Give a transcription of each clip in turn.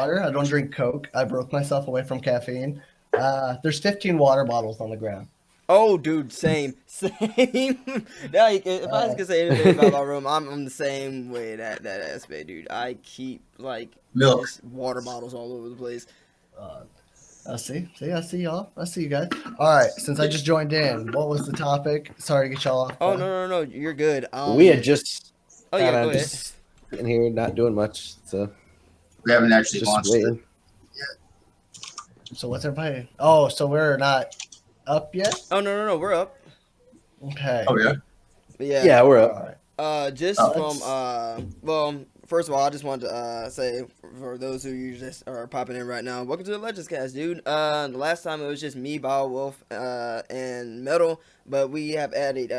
water. I don't drink Coke. I broke myself away from caffeine. There's 15 water bottles on the ground. Oh, dude, same. Like, if I was gonna say anything about my room, I'm the same way that aspect, dude. I keep like Milk. just water bottles all over the place. I see, I see y'all. I see you guys. All right, since I just joined in, what was the topic? Sorry to get y'all off. Oh no, you're good. We had just Oh yeah, go ahead. just in here, not doing much, so We haven't actually just launched waiting. it. So what's everybody? Oh, so we're not up yet? Oh no, we're up. Okay. Oh yeah. But yeah. Yeah, we're All up. right. Just Oh, from well, first of all, I just wanted to say for those who you just are popping in right now, welcome to the Legends Cast, dude. The last time it was just me, Bow Wolf, and Metal, but we have added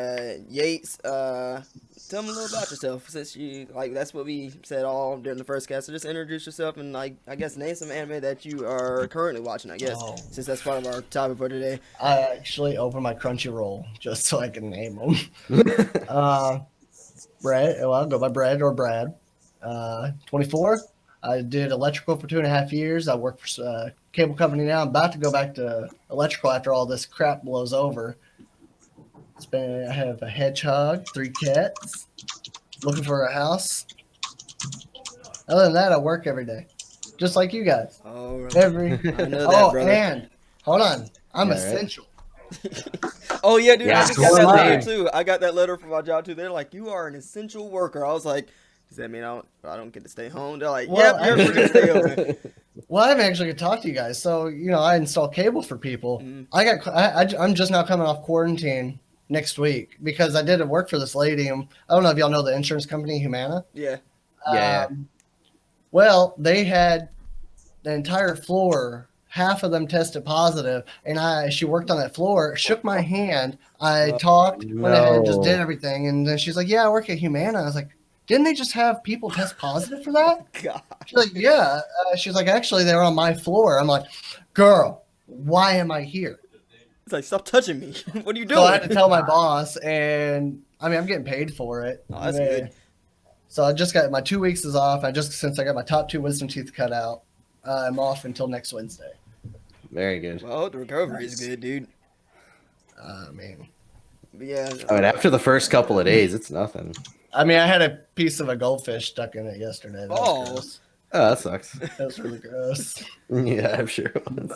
Yates. Tell me a little about yourself, since you like that's what we said all during the first cast. So just introduce yourself and like I guess name some anime that you are currently watching. I guess since that's part of our topic for today. I actually opened my Crunchyroll just so I can name them. Brad. Well, I'll go by Brad or Brad. 24. I did electrical for 2.5 years. I work for a cable company now. I'm about to go back to electrical after all this crap blows over. I have a hedgehog, 3 cats, looking for a house. Other than that, I work every day, just like you guys. Oh, right. I know that, brother. And hold on, I'm Yeah, essential. Oh yeah, dude, Yeah, I just so got that am I. letter too. I got that letter from my job too. They're like, "You are an essential worker." I was like, "Does that mean I don't get to stay home?" They're like, Well, "Yep, you're free to stay open." Well, I haven't actually get to talk to you guys. So, I install cable for people. Mhm. I'm just now coming off quarantine next week because I did work for this lady. And I don't know if y'all know the insurance company, Humana. Yeah. Yeah. Well, they had the entire floor. Half of them tested positive, and she worked on that floor. Shook my hand. I talked, went ahead, just did everything, and then she's like, "Yeah, I work at Humana." I was like, "Didn't they just have people test positive for that?" God. She's like, "Yeah." She's like, "Actually, they were on my floor." I'm like, "Girl, why am I here?" It's like, stop touching me. What are you doing? So I had to tell my boss, and I mean, I'm getting paid for it. Oh, that's good. So I just got my 2 weeks is off. Since I got my top 2 wisdom teeth cut out, I'm off until next Wednesday. Very good. Well, the recovery is good, dude. I mean, But yeah. I mean, after the first couple of days, it's nothing. I had a piece of a goldfish stuck in it yesterday. That was gross. Oh, that sucks. That was really gross. Yeah, I'm sure it was.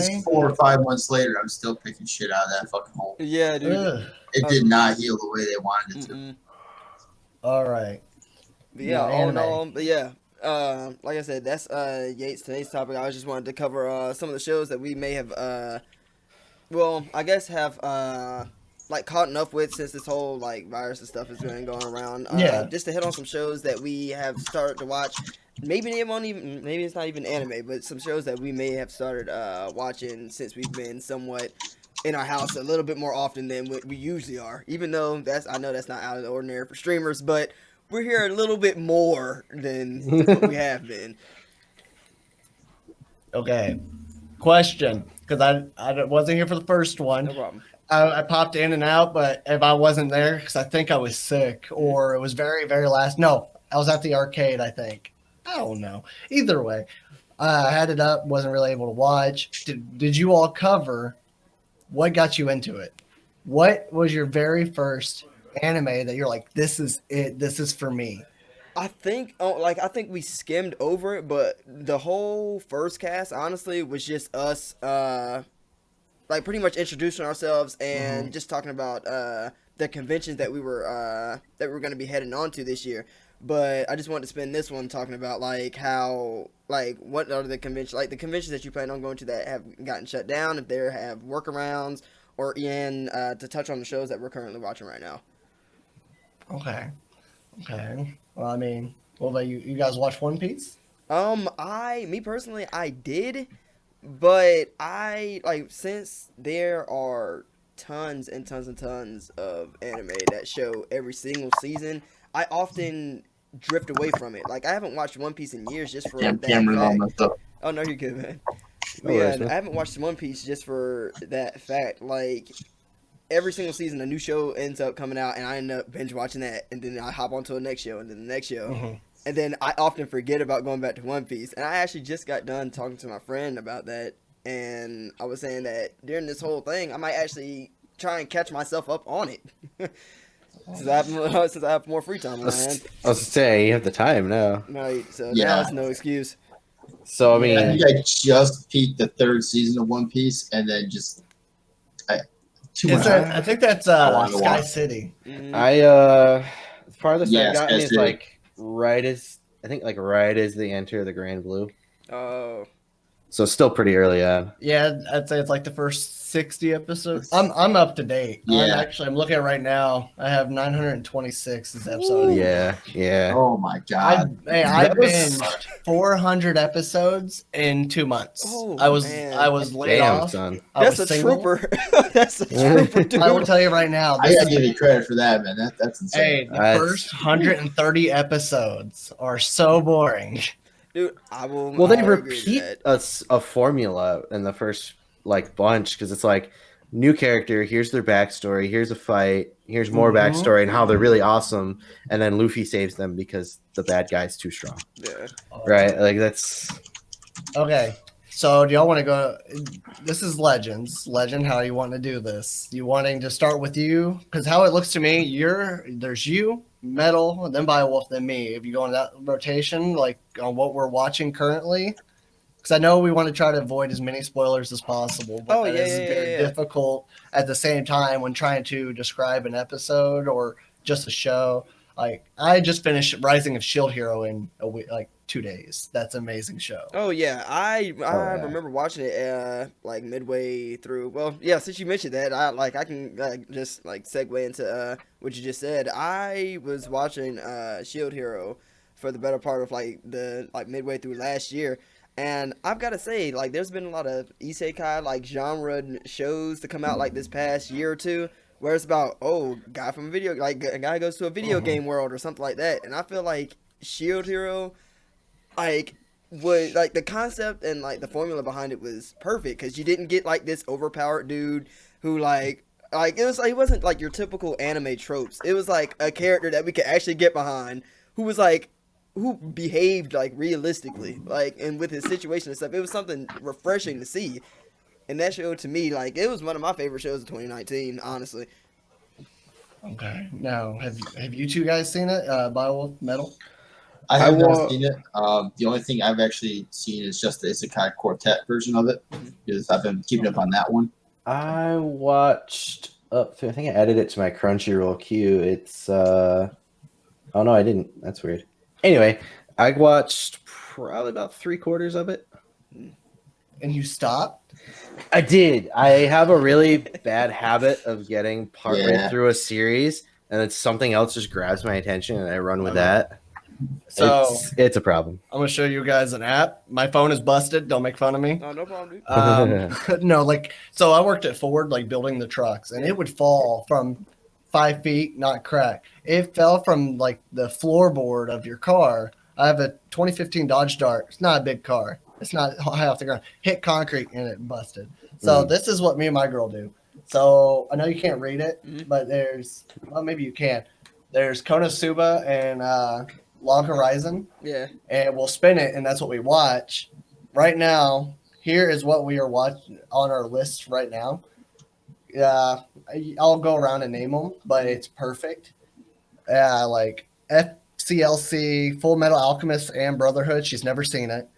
It's 4 or 5 months later. I'm still picking shit out of that fucking hole. Yeah, dude. Ugh. It did not heal the way they wanted it to. Mm-mm. All right. But yeah, No, all in anime. all, but yeah. Like I said, that's Yates today's topic. I just wanted to cover some of the shows that we may have like caught up with since this whole like virus and stuff has been going around. Yeah. Just to hit on some shows that we have started to watch. Maybe it's not even anime, but some shows that we may have started watching since we've been somewhat in our house a little bit more often than we usually are. Even though I know that's not out of the ordinary for streamers, but we're here a little bit more than what we have been. Okay. Question, because I wasn't here for the first one. No problem. I popped in and out, but if I wasn't there, because I think I was sick or it was very, very last. No, I was at the arcade, I think. I don't know. Either way, I had it up, wasn't really able to watch. Did you all cover what got you into it? What was your very first anime that you're like, this is it, this is for me? I think we skimmed over it, but the whole first cast honestly was just us like pretty much introducing ourselves and just talking about the conventions that we were going to be heading on to this year. But I just wanted to spend this one talking about like how what are the conventions that you plan on going to that have gotten shut down, if they have workarounds, or to touch on the shows that we're currently watching right now. Okay. Well, I mean, what about you? You guys watch One Piece? Me personally, I did, but since there are tons and tons and tons of anime that show every single season, I often drift away from it. Like, I haven't watched One Piece in years just for that Cameron all fact. messed up. Oh, no, you're good, man. But No yeah, worries, man. I haven't watched One Piece just for that fact. Like, every single season, a new show ends up coming out, and I end up binge watching that, and then I hop onto the next show, and then the next show. And then I often forget about going back to One Piece. And I actually just got done talking to my friend about that. And I was saying that during this whole thing, I might actually try and catch myself up on it. since I have more free time on my hand. I was saying you have the time now. Right, so Yeah. now it's no excuse. So I I mean, think I just peaked the 3rd season of One Piece, and then just too much. I think that's wanna Sky watch. City. Mhm. the farthest Yeah, I got Sky is City. like right as they enter the Grand Blue. Oh, So it's still pretty early on. Yeah, I'd say it's like the first 60 episodes. I'm up to date. Yeah. I'm looking at it right now. I have 926 this episode. Yeah. Oh my I god! I That was- binged 400 episodes in 2 months. Oh, I was man. laid Damn, off. son. I that's a was single. trooper. That's a trooper, dude. I will tell you right now. I This gotta is, give you credit for that, man. That's insane. hey, the That's- first 130 episodes are so boring. Dude, I will. Well, they I'll agree repeat with that. a formula in the first like bunch because it's like new character. Here's their backstory. Here's a fight. Here's more Mhm. backstory and how they're really awesome. And then Luffy saves them because the bad guy's too strong. Yeah. Right? Like that's Okay. So do y'all want to go? This is Legends. Legend, how you want to do this? You wanting to start with you? Because how it looks to me, there's you, Metal, then Beowulf, then me. If you go in that rotation, like on what we're watching currently, because I know we want to try to avoid as many spoilers as possible, but Oh, that yeah, is yeah, very yeah. difficult at the same time when trying to describe an episode or just a show. Like I just finished Rising of Shield Hero in a week, like 2 days. That's an amazing show. Oh yeah, I yeah. remember watching it like midway through. Well, yeah, since you mentioned that, I can just like segue into what you just said. I was watching Shield Hero for the better part of like midway through last year. And I've got to say, like, there's been a lot of isekai, like, genre shows to come out, like, this past year or two, where it's about, guy from a video, like, a guy goes to a video game world or something like that. And I feel like Shield Hero, like, the concept and, like, the formula behind it was perfect, because you didn't get, like, this overpowered dude who, like, it wasn't, like, your typical anime tropes. It was, like, a character that we could actually get behind who was, like, who behaved like realistically, like, and with his situation and stuff. It was something refreshing to see, and that show to me, like, it was one of my favorite shows of 2019, honestly. Okay. Now, have you two guys seen it? Beowulf, Metal? I have not wa- seen it. The only thing I've actually seen is just the Isekai Quartet version of it, because I've been keeping up on that one. I watched up to I think I added it to my Crunchyroll queue. It's oh no, I didn't. That's weird. Anyway, I watched probably about 3/4 of it. And you stopped? I did. I have a really bad habit of getting partway Yeah. through a series and then something else just grabs my attention and I run with that. So It's a problem. I'm gonna show you guys an app. My phone is busted. Don't make fun of me. Oh, no problem, dude. No, like so I worked at Ford, like building the trucks, and it would fall from 5 feet, not crack. It fell from like the floorboard of your car. I have a 2015 Dodge Dart. It's not a big car. It's not high off the ground. Hit concrete and it busted. So this is what me and my girl do. So I know you can't read it, but maybe you can. There's Konosuba and Log Horizon, Yeah. and we'll spin it, and that's what we watch. Right now, here is what we are watching on our list right now. I'll go around and name them, but it's perfect. Like FCLC, Full Metal Alchemist, and Brotherhood. She's never seen it.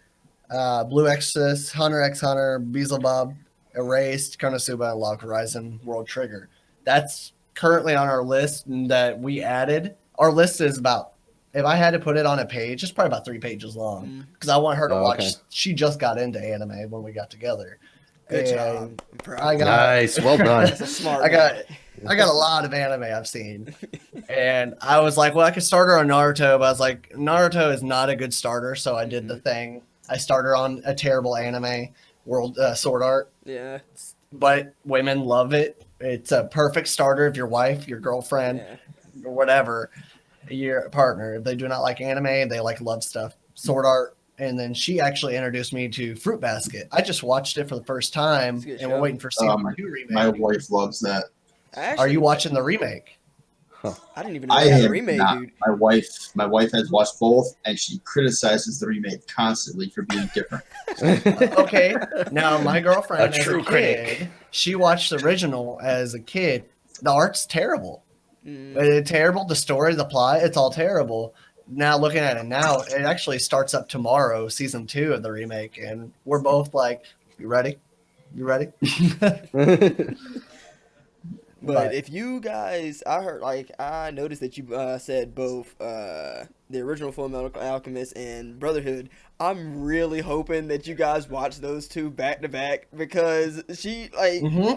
Blue Exorcist, Hunter x Hunter, Beelzebub, Erased, Konosuba, and Log Horizon, World Trigger. That's currently on our list that we added. Our list is about, if I had to put it on a page, it's probably about 3 pages long because I want her to watch. Okay. She just got into anime when we got together. Good And job. I'm proud. I got Nice. Well done. That's a smart I got man. a lot of anime I've seen, and I was like, well, I could start her on Naruto, but I was like, Naruto is not a good starter, so I did the thing. I started her on a terrible anime, World Sword Art, Yeah. but women love it. It's a perfect starter if your wife, your girlfriend, Yeah. or whatever, your partner, if they do not like anime, they like love stuff, Sword Art. And then she actually introduced me to Fruit Basket. I just watched it for the first time, It's a good and we're show. waiting for season 2 remake. My wife loves that. Are you watching the remake? I didn't even know I they had a have remake, not. dude. My wife has watched both, and she criticizes the remake constantly for being different. Okay, now my girlfriend, A as true a kid, critic. she watched the original as a kid. The art's terrible. Mm. It's terrible. The story, the plot, it's all terrible. Now looking at it now, it actually starts up tomorrow, season 2 of the remake, and we're both like, "You ready? You ready?" But if you guys, I noticed that you said both the original Full Metal Alchemist and Brotherhood. I'm really hoping that you guys watch those two back to back because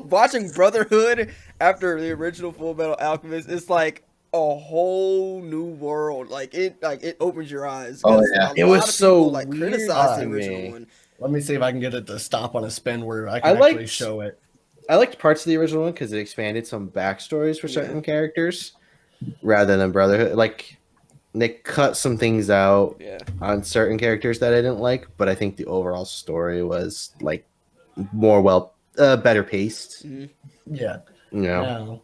watching Brotherhood after the original Full Metal Alchemist is like a whole new world. It opens your eyes. 'Cause Oh, yeah. a It lot was of so people, weird criticize the to original me. one. Let me see if I can get it to stop on a spin where I I can actually liked- show it. I liked parts of the original one because it expanded some backstories for certain characters rather than Brotherhood. Like they cut some things out Yeah. on certain characters that I didn't like, but I think the overall story was like more better paced. Mm-hmm. Yeah. You know, No.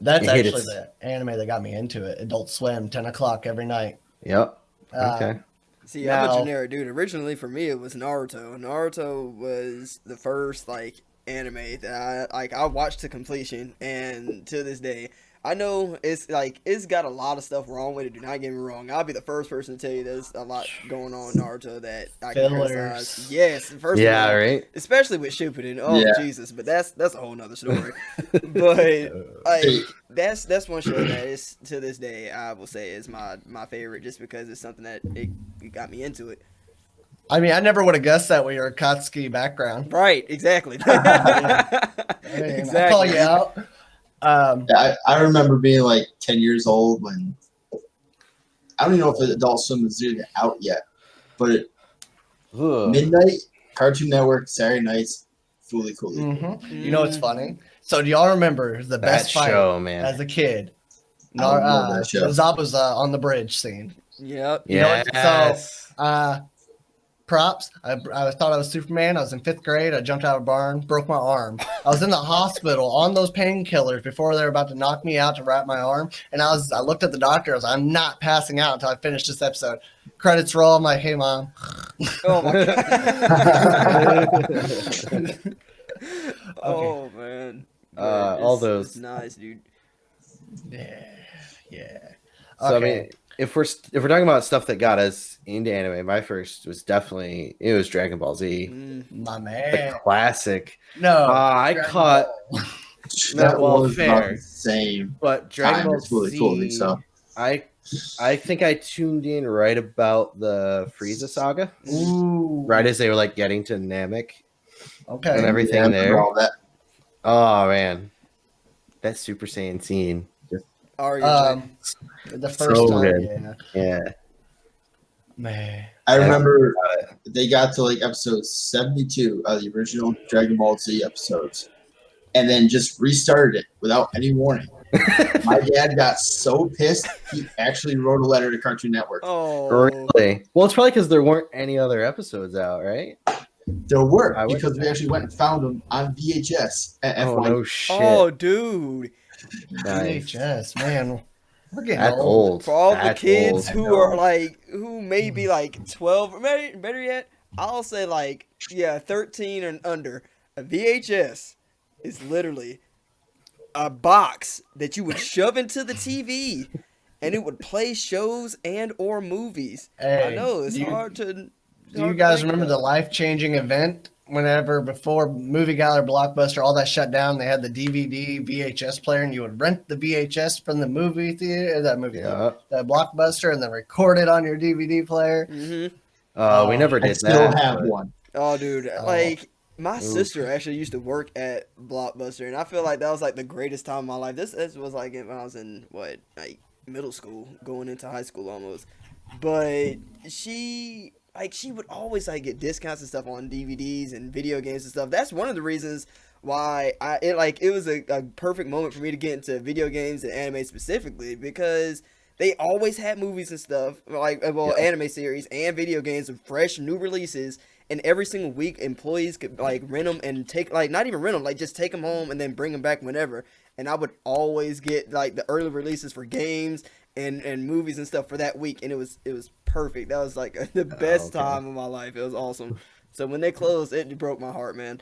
That's It hit actually its- the anime that got me into it. Adult Swim, 10 o'clock every night. Yep. Uh, Okay. See, I'm a Now- generic dude. Originally, for me, it was Naruto. Naruto was the first anime that I watched to completion, and to this day, I know it's got a lot of stuff wrong with it. Do not get me wrong. I'll be the first person to tell you there's a lot going on in Naruto that I can Fillers. criticize. Yes, first Yeah. of all, Right. especially with Shippuden. Oh Yeah. Jesus, but that's a whole nother story. But that's one show that is to this day I will say is my favorite just because it's something that it got me into it. I mean, I never would have guessed that with your Akatsuki background. Right, exactly. I mean, I call you out. I remember being like 10 years old when I don't even know if Adult Swim was even out yet, but Ugh. midnight, Cartoon Network, Saturday nights, Fooly Cooly. You know what's funny? So do y'all remember the best fight show, man. as a kid? I love that show. Zabuza on the bridge scene. Yep. You know what- Yes. Props. I thought I was Superman. I was in 5th grade. I jumped out of a barn, broke my arm. I was in the hospital on those painkillers before they were about to knock me out to wrap my arm. And I looked at the doctor. I was like, I'm not passing out until I finish this episode. Credits roll. I'm like, hey, Mom. Oh my god. Oh man. All It's those- nice, dude. Yeah. So Okay. I mean, if we're talking about stuff that got us into anime, my first was definitely Dragon Ball Z, My the man. classic. No. I Dragon caught, Ball. That well, was fair. about the same but Dragon time Ball as Fooly Z. Cooly. So I think I tuned in right about the Frieza saga, Ooh. right as they were like getting to Namek and Okay. everything I remember there. all that. Oh man, that Super Saiyan scene. Arguably. The first So time. good. Yeah. Yeah. Man. I remember they got to like episode 72 of the original Dragon Ball Z episodes and then just restarted it without any warning. My dad got so pissed, he actually wrote a letter to Cartoon Network. Oh. Really? Well, it's probably because there weren't any other episodes out, right? There were, I would- because we actually went and found them on VHS at Oh FY. no shit! Oh, dude. Nice. VHS, man. We're getting That's old. old. For all That's the kids old. who are who may be 12, or better yet, I'll say 13 and under, a VHS is literally a box that you would shove into the TV and it would play shows and or movies. Hey, I know, it's do you- hard to... Do you guys remember the life? life-changing event whenever before Movie Gallery, Blockbuster, all that shut down? They had the DVD, VHS player, and you would rent the VHS from the movie theater, Yeah. the Blockbuster, and then record it on your DVD player. Mm-hmm. We never I did still that. have but- one. Oh, dude, Oh. my Oof. sister actually used to work at Blockbuster, and I feel like that was the greatest time of my life. This was when I was in middle school, going into high school almost. But she would always get discounts and stuff on DVDs and video games and stuff. That's one of the reasons why it was a perfect moment for me to get into video games and anime specifically, because they always had movies and stuff Yeah. anime series and video games with fresh new releases. and every single week employees could like rent them and take like not even rent them, like just take them home and then bring them back whenever. And I would always get like the early releases for games and movies and stuff for that week, and it was perfect. That was like the best time of my life. It was awesome. So when they closed, it broke my heart, man.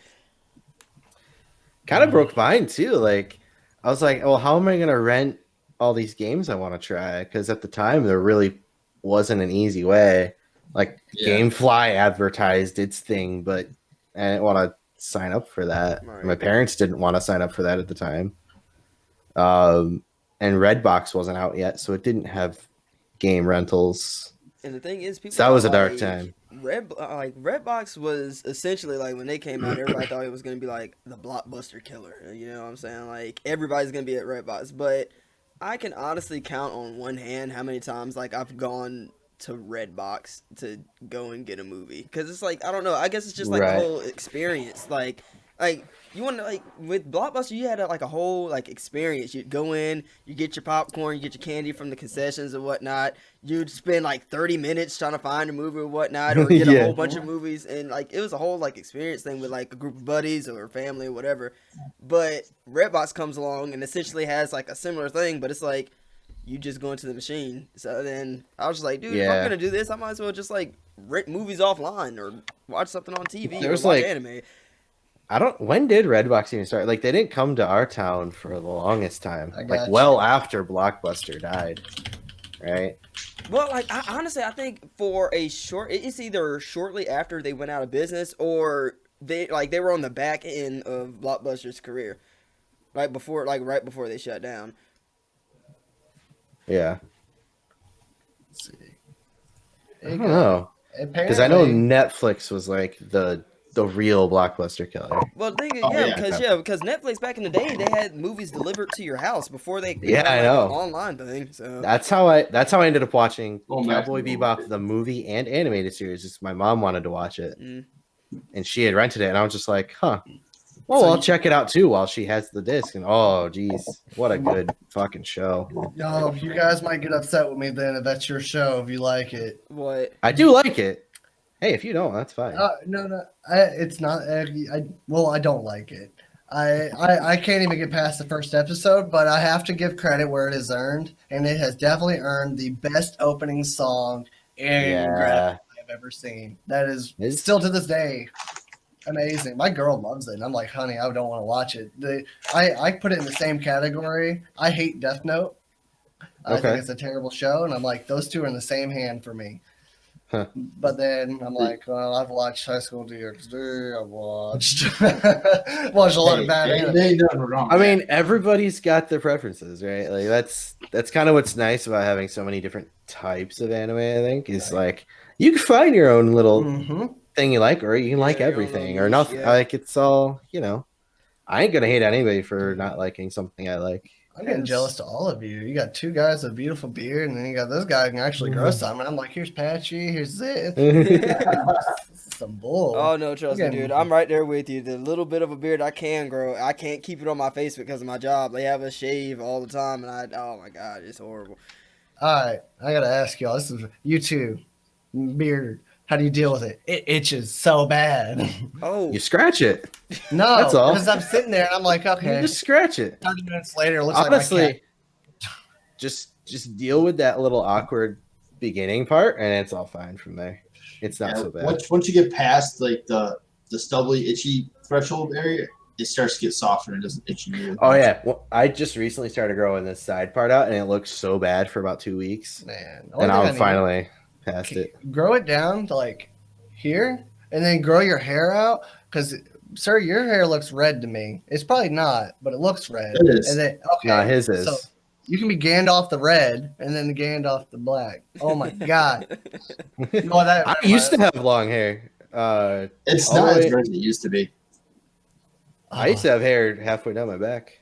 Kind of broke mine too. Like I was like, well, how am I gonna rent all these games I want to try? Because at the time there really wasn't an easy way. Like GameFly advertised its thing, but I didn't want to sign up for that. Right. My parents didn't want to sign up for that at the time. And Redbox wasn't out yet, so it didn't have game rentals. And the thing is, people So that was a dark like, time. Redbox was essentially like when they came out, everybody thought it was gonna be like the blockbuster killer. You know what I'm saying? Like everybody's gonna be at Redbox, but I can honestly count on one hand how many times like I've gone to Redbox to go and get a movie, because it's like I don't know. I guess it's just like the whole experience. Like you want to like with Blockbuster, you had like a whole like experience. You'd go in, you get your popcorn, you get your candy from the concessions and whatnot. You'd spend like 30 minutes trying to find a movie or whatnot, or get a whole bunch of movies, and like it was a whole like experience thing with like a group of buddies or family or whatever. But Redbox comes along and essentially has like a similar thing, but it's like you just go into the machine. So then I was just like, dude, if I'm gonna do this, I might as well just like rent movies offline or watch something on TV or watch anime. When did Redbox even start? Like, they didn't come to our town for the longest time. Like, well after Blockbuster died, right? Well, like, honestly, I think for a short... It's either shortly after they went out of business or they were on the back end of Blockbuster's career. Right before they shut down. Yeah. Let's see. I don't know. Because I know Netflix was, like, the real Blockbuster killer. Well, the thing is, because Netflix back in the day, they had movies delivered to your house before they I know an online thing. So that's how I ended up watching Cowboy Bebop, the movie and animated series. Just my mom wanted to watch it, and she had rented it, and I was just like, huh. Well, I'll check it out too while she has the disc. And oh, geez, what a good fucking show! Yo, you guys might get upset with me then if that's your show if you like it. What? I do like it. Hey, if you don't, that's fine. No, it's not. I don't like it. I can't even get past the first episode, but I have to give credit where it is earned, and it has definitely earned the best opening song I've ever seen. That is still to this day amazing. My girl loves it, and I'm like, honey, I don't want to watch it. I put it in the same category. I hate Death Note. I think it's a terrible show, and I'm like, those two are in the same hand for me. Huh. But then I'm like, well, I've watched High School DxD. I've watched a lot of bad anime. I mean, everybody's got their preferences, right? Like that's kind of what's nice about having so many different types of anime. I think is like you can find your own little thing you like, or you can like everything, or nothing. Like it's all I ain't gonna hate anybody for not liking something I like. I'm getting jealous to all of you. You got two guys with a beautiful beard, and then you got this guy who can actually grow something. I'm like, here's Patchy, here's this. Some bull. Oh, no, trust me, dude. I'm right there with you. The little bit of a beard I can grow, I can't keep it on my face because of my job. They have a shave all the time, and oh, my God, it's horrible. All right, I got to ask y'all. This is you two, beard. How do you deal with it? It itches so bad. Oh. You scratch it. No, that's all. Because I'm sitting there and I'm like, okay. You just scratch it. 30 minutes later, it looks honestly, like my cat. Just deal with that little awkward beginning part, and it's all fine from there. It's not so bad. Once you get past like the stubbly, itchy threshold area, it starts to get softer and it doesn't itch you. Oh yeah, well, I just recently started growing this side part out, and it looked so bad for about 2 weeks. Man, and I'm finally past it. Grow it down to like here, and then grow your hair out. Because, sir, your hair looks red to me. It's probably not, but it looks red. It is. And then No, his is. So you can be Gandalf the red, and then Gandalf the black. Oh my God! I used to have long hair. It's not as red as it used to be. I used to have hair halfway down my back.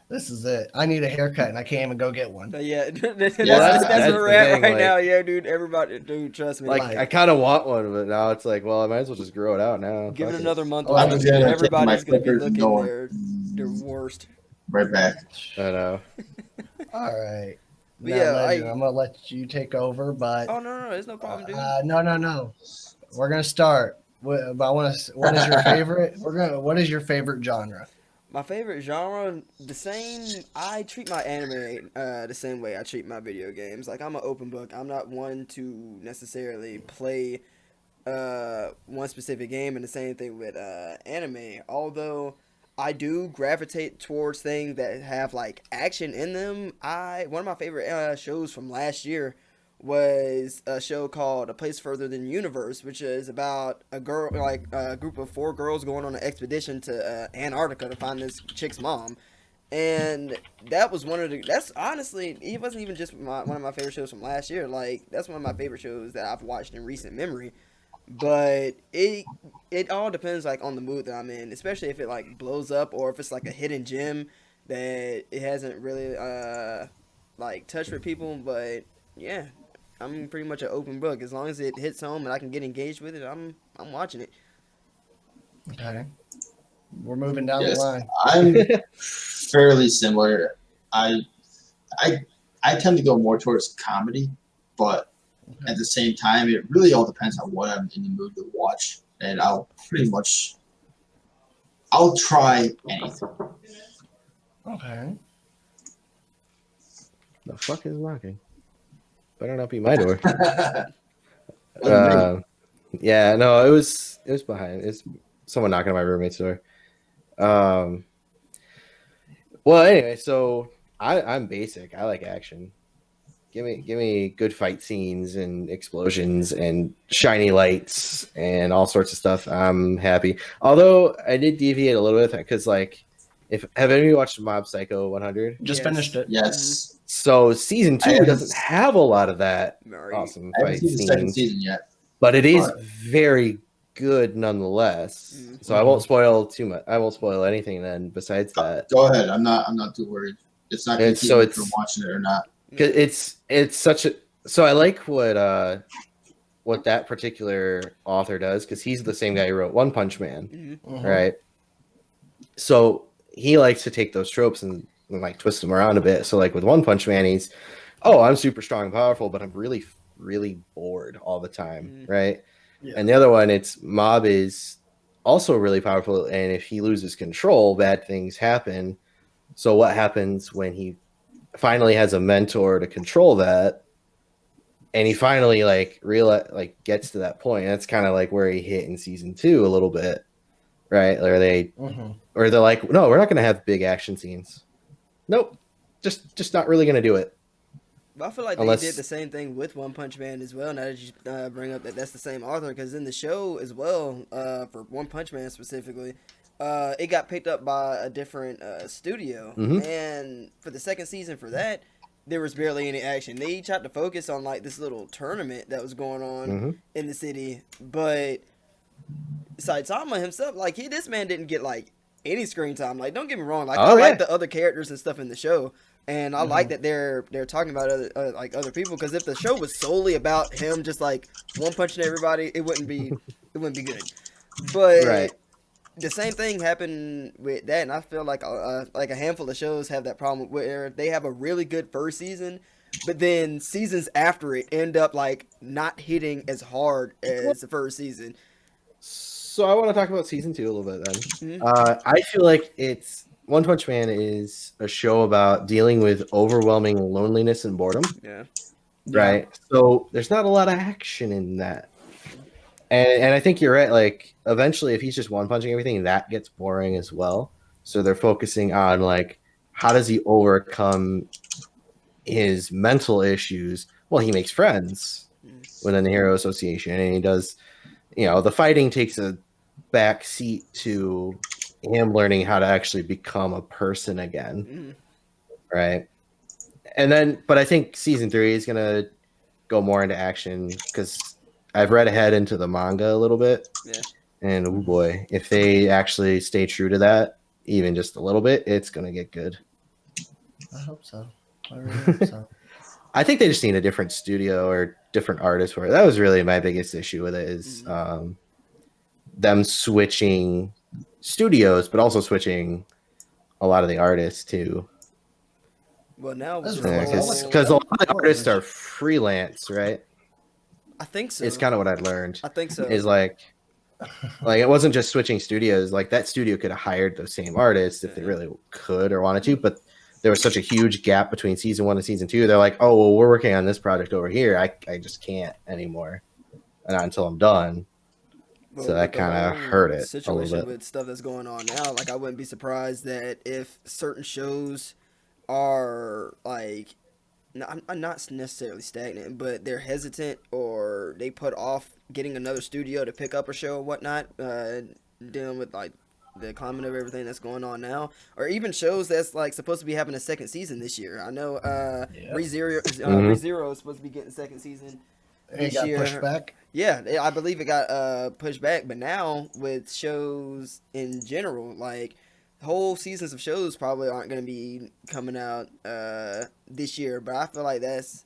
This is it. I need a haircut, and I can't even go get one. Yeah, that's where we're at right now. Yeah, dude. Everybody, dude, trust me. Like I kind of want one, but now it's like, well, I might as well just grow it out now. Give it another month. Everybody's gonna be looking their worst. Right back. I know. All right. Yeah, I'm gonna let you take over, but no, there's no problem, dude. No. We're gonna start But I want to. What is your favorite? What is your favorite genre? My favorite genre, the same. I treat my anime the same way I treat my video games. Like, I'm an open book. I'm not one to necessarily play one specific game, and the same thing with anime. Although I do gravitate towards things that have like action in them. One of my favorite shows from last year was a show called A Place Further Than the Universe, which is about a group of 4 girls going on an expedition to Antarctica to find this chick's mom. And that was that's honestly, it wasn't even just one of my favorite shows from last year. Like, that's one of my favorite shows that I've watched in recent memory. But it all depends like on the mood that I'm in, especially if it like blows up or if it's like a hidden gem that it hasn't really like touched with people. But yeah, I'm pretty much an open book. As long as it hits home and I can get engaged with it, I'm watching it. Okay. We're moving down the Yes, line. I'm fairly similar. I tend to go more towards comedy, but at the same time, it really all depends on what I'm in the mood to watch, and I'll try anything. Okay. The fuck is knocking? Better not be my door. Uh, Yeah, no, it was behind. It's someone knocking on my roommate's door. Well, anyway, so I'm basic. I like action. Give me good fight scenes and explosions and shiny lights and all sorts of stuff. I'm happy. Although I did deviate a little bit because, like, have any of you watched Mob Psycho 100? Just Yes. finished it. Yes, So season 2 haven't- doesn't have a lot of that Very- awesome I haven't fight seen the second scenes, season yet. but it is But- very good nonetheless. Mhm. So I won't spoil too much. I won't spoil anything then besides that. Go ahead. I'm not too worried. It's not going to It's- keep so me it's- from watching it or not. 'Cause it's such a so I like what that particular author does because he's the same guy who wrote One Punch Man, Mhm. Mhm. right? So he likes to take those tropes and like twist them around a bit. So like with One Punch Man, I'm super strong and powerful, but I'm really really bored all the time, Mhm. right? Yeah. And the other one, it's Mob is also really powerful, and if he loses control, bad things happen. So what happens when he finally has a mentor to control that, and he finally gets to that point? That's kind of like where he hit in season 2 a little bit, right? Or they're like, no, we're not going to have big action scenes. Nope, just not really going to do it. But I feel like Unless- they did the same thing with One Punch Man as well. Now that you bring up that's the same author, because in the show as well, for One Punch Man specifically, it got picked up by a different studio, Mhm. and for the second season for that, there was barely any action. They tried to focus on like this little tournament that was going on Mhm. in the city, but Saitama himself, like this man didn't get like any screen time. Like, don't get me wrong, like I Oh, like yeah. the other characters and stuff in the show. And I like that they're talking about other people, because if the show was solely about him just like one punching everybody, it wouldn't be good. But Right. the same thing happened with that, and I feel like a handful of shows have that problem where they have a really good first season, but then seasons after it end up like not hitting as hard as the first season. So I want to talk about season 2 a little bit then. Mhm. I feel like One Punch Man is a show about dealing with overwhelming loneliness and boredom, Yeah. right? So there's not a lot of action in that. And I think you're right. Like, eventually, if he's just one punching everything, that gets boring as well. So they're focusing on like, how does he overcome his mental issues? Well, he makes friends within the Hero Association, and he does. The fighting takes a back seat to him learning how to actually become a person again, Mhm. right? And then, but I think season 3 is gonna go more into action because I've read ahead into the manga a little bit, Yeah. and oh boy, if they actually stay true to that, even just a little bit, it's gonna get good. I hope so. I really hope so. I think they just need a different studio or different artist for it. That was really my biggest issue with it is them switching studios, but also switching a lot of the artists too. Well, now That's with really the cool. whole- Because a lot of the artists are freelance, right? I think so. It's kind of what I'd learned. I think so. Is like Like it wasn't just switching studios. Like that studio could have hired those same artists if they really could or wanted to, but there was such a huge gap between season 1 and season 2. They're like, oh, well, we're working on this project over here. I just can't anymore, not until I'm done. Well, So that with the kind of whole hurt it a situation little bit. with stuff that's going on now. Like, I wouldn't be surprised that if certain shows are like not necessarily stagnant, but they're hesitant or they put off getting another studio to pick up a show or whatnot, dealing with like the climate of everything that's going on now, or even shows that's like supposed to be having a second season this year. I know Yeah. ReZero is supposed to be getting a second season It this got year. pushed back. Yeah, I believe it got pushed back, but now with shows in general, like whole seasons of shows probably aren't going to be coming out this year. But I feel like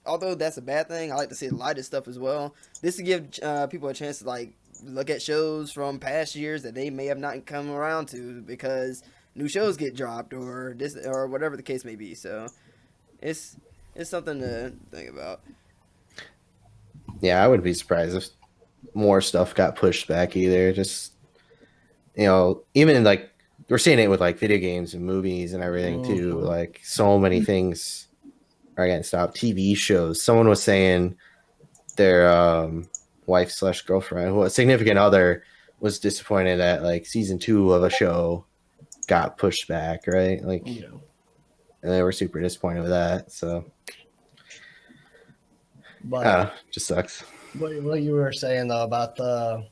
although that's a bad thing, I like to see the lighted stuff as well. This to give people a chance to like look at shows from past years that they may have not come around to because new shows get dropped or this or whatever the case may be. So it's something to think about. Yeah, I wouldn't be surprised if more stuff got pushed back either. Just, even like we're seeing it with like video games and movies and everything too. Mhm. Like so many things are getting stopped. TV shows. Someone was saying their wife/girlfriend, who a significant other, was disappointed that like season 2 of a show got pushed back, right? Like, Yeah. and they were super disappointed with that. So, But just sucks. what you were saying though about the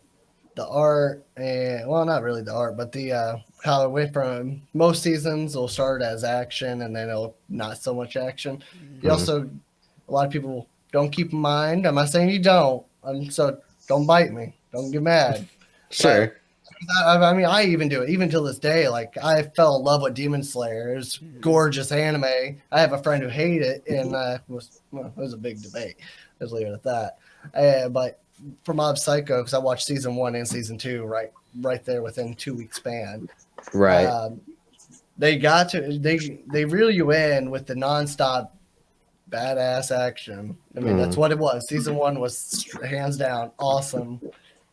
art and well, not really the art, but the how it went from most seasons will start as action and then it'll not so much action. You also a lot of people don't keep in mind. I'm not saying you don't. So don't bite me. Don't get mad. Sure. I mean, I even do it, even till this day. Like, I fell in love with Demon Slayer. It was gorgeous anime. I have a friend who hated it, and it was a big debate. Let's leave it at that. But for Mob Psycho, because I watched season 1 and season 2 right there within 2 week span. Right. They reel you in with the nonstop badass action. I mean, that's what it was. Season 1 was hands down awesome.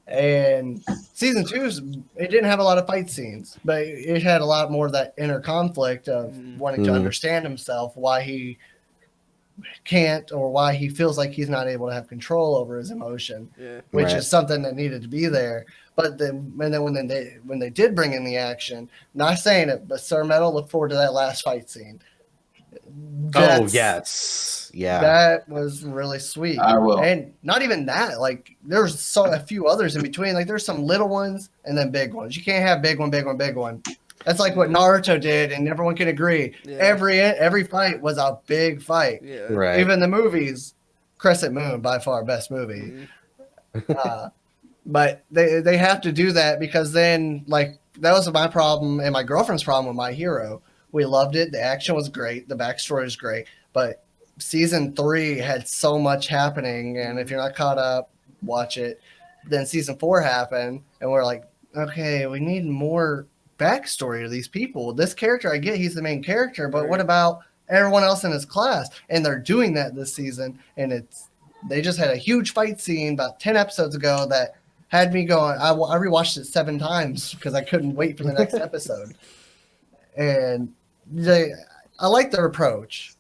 And season 2, it didn't have a lot of fight scenes, but it had a lot more of that inner conflict of wanting to understand himself, why he can't or why he feels like he's not able to have control over his emotion, which is something that needed to be there. But then when they did bring in the action, not saying it, but Sir Metal, look forward to that last fight scene. Yes. Yeah. That was really sweet. I will. And not even that, like there's a few others in between. Like there's some little ones and then big ones. You can't have big one, big one, big one. That's like what Naruto did, and everyone can agree. Yeah. Every fight was a big fight. Yeah. Right. Even the movies, Crescent Moon, by far best movie. But they have to do that because then, like, that was my problem and my girlfriend's problem with My Hero. We loved it. The action was great. The backstory was great. But season 3 had so much happening, and if you're not caught up, watch it. Then season 4 happened, and we're like, okay, we need more backstory to these people. This character, I get he's the main character, but what about everyone else in his class? And they're doing that this season, and they just had a huge fight scene about 10 episodes ago that had me going. I rewatched it 7 times because I couldn't wait for the next episode. And I like their approach,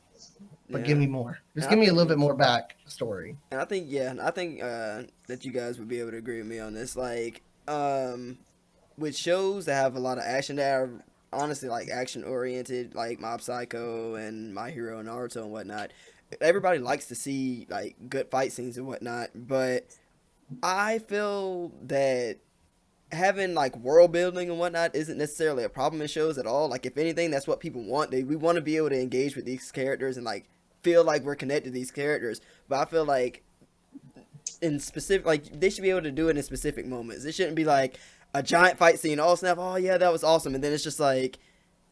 but give me more. Just give me a little bit more backstory. And I think that you guys would be able to agree with me on this. Like, with shows that have a lot of action that are honestly like action oriented, like Mob Psycho and My Hero and Naruto and whatnot, everybody likes to see like good fight scenes and whatnot. But I feel that having like world building and whatnot isn't necessarily a problem in shows at all. Like, if anything, that's what people want. We want to be able to engage with these characters and like feel like we're connected to these characters. But I feel like in specific, like they should be able to do it in specific moments. It shouldn't be like a giant fight scene. Oh snap! Oh yeah, that was awesome. And then it's just like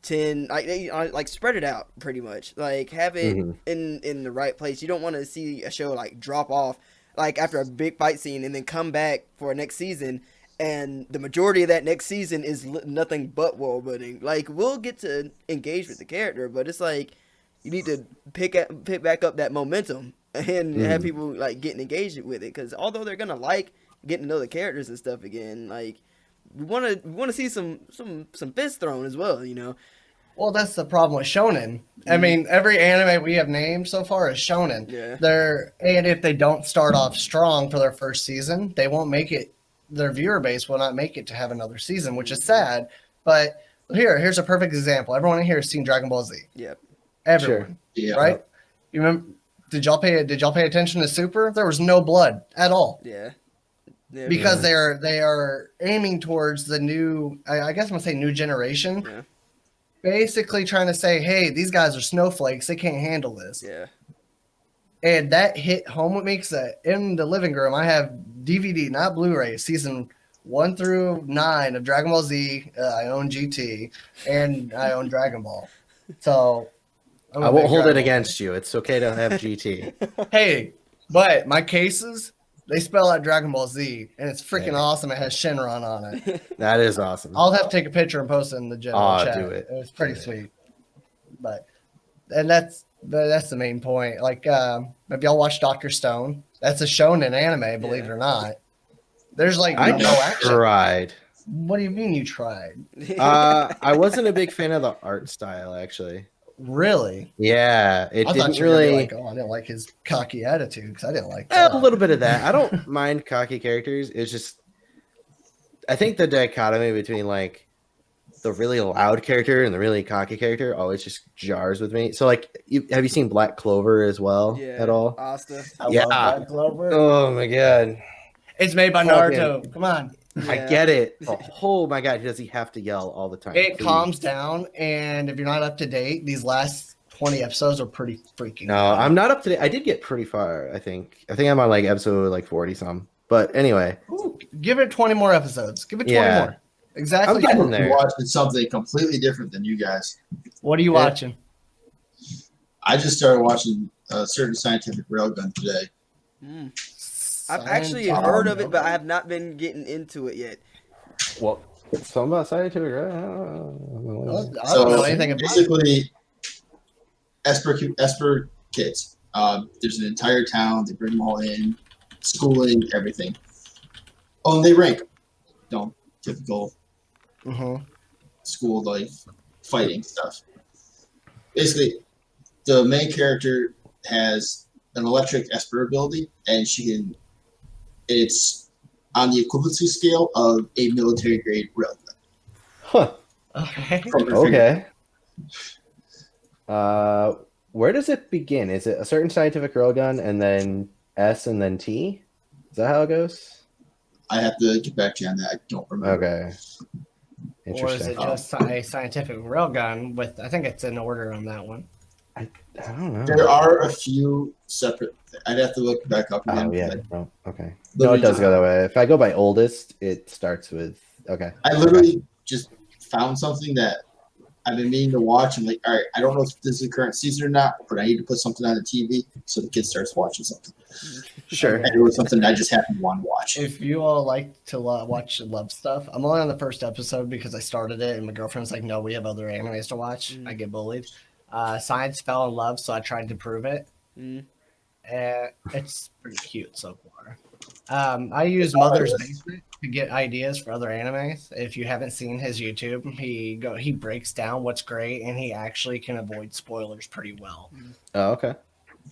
10, like spread it out pretty much. Like have it in the right place. You don't want to see a show like drop off like after a big fight scene and then come back for a next season. And the majority of that next season is nothing but world building. Like, we'll get to engage with the character, but it's like you need to pick back up that momentum and have people like getting engaged with it. Because although they're gonna like getting to know the characters and stuff again. Like we want to see some fists thrown as well, you know. Well, that's the problem with shonen. I mean, every anime we have named so far is shonen. Yeah. And if they don't start off strong for their first season, they won't make it. Their viewer base will not make it to have another season, which is sad. But here's a perfect example. Everyone in here has seen Dragon Ball Z. Yep. Everyone, Sure. Yeah. right? You remember? Did y'all pay attention to Super? There was no blood at all. Yeah. Because they are aiming towards the new. I guess I'm gonna say new generation. Yeah. Basically trying to say, hey, these guys are snowflakes. They can't handle this. Yeah. And that hit home with me because in the living room, I have DVD, not Blu-ray, season 1 through 9 of Dragon Ball Z. I own GT, and I own Dragon Ball. So I won't hold it against you. It's okay to have GT. Hey, but my cases, they spell out Dragon Ball Z, and it's freaking awesome. It has Shenron on it. That is awesome. I'll have to take a picture and post it in the general chat. Do it. It was pretty sweet. And that's the main point. Like, have y'all watched Dr. Stone? That's a shonen anime, believe it or not. There's like I no action. tried. What do you mean you tried? I wasn't a big fan of the art style, actually. Really? Yeah, it I thought didn't you were gonna be really. like, oh, I didn't like his cocky attitude because I didn't like that. A little bit of that. I don't mind cocky characters. It's just, I think the dichotomy between like the really loud character and the really cocky character always just jars with me. So like, have you seen Black Clover as well at all? Asta. I Yeah. love Black Clover. Oh my god, It's made by Fucking- Naruto. Come on. I get it. Oh my god, does he have to yell all the time? It Please. calms down, and if you're not up to date, these last 20 episodes are pretty freaking. No, I'm not up to date. I did get pretty far. I think I'm on like episode like 40 some. But anyway, Ooh, give it 20 more episodes. Give it 20 Yeah. more. Exactly. I'm getting I'm there. watching something completely different than you guys. What are you Yeah. watching? I just started watching a certain scientific railgun today. I've actually Science- heard of it, but I have not been getting into it yet. well, something about scientific. I don't So know anything about it. basically, Esper kids. There's an entire town. They bring them all in, schooling, everything. Oh, and they rank. Typical Mhm. school life fighting stuff. Basically, the main character has an electric Esper ability, and it's on the equivalency scale of a military grade railgun. Huh. Okay. From her finger. Okay. Where does it begin? Is it a certain scientific railgun and then S and then T? Is that how it goes? I have to get back to you on that. I don't remember. Okay. Or is Interesting. it just a scientific railgun with? I think it's in order on that one. I don't know. There are a few separate. I'd have to look back up again. Oh yeah. but No. Okay. literally No, it does just- go that way. If I go by oldest, it starts with okay. I literally just found something that I've been meaning to watch. I'm like, all right, I don't know if this is the current season or not, but I need to put something on the TV so the kid starts watching something. Sure. And it was something I just happened to want to watch. If you all like to watch and love stuff, I'm only on the first episode because I started it, and my girlfriend's like, "No, we have other animes to watch." I get bullied. Science fell in love, so I tried to prove it. It's pretty cute so far. I use Mother's Basement to get ideas for other animes. If you haven't seen his YouTube, he breaks down what's great, and he actually can avoid spoilers pretty well. Oh, okay.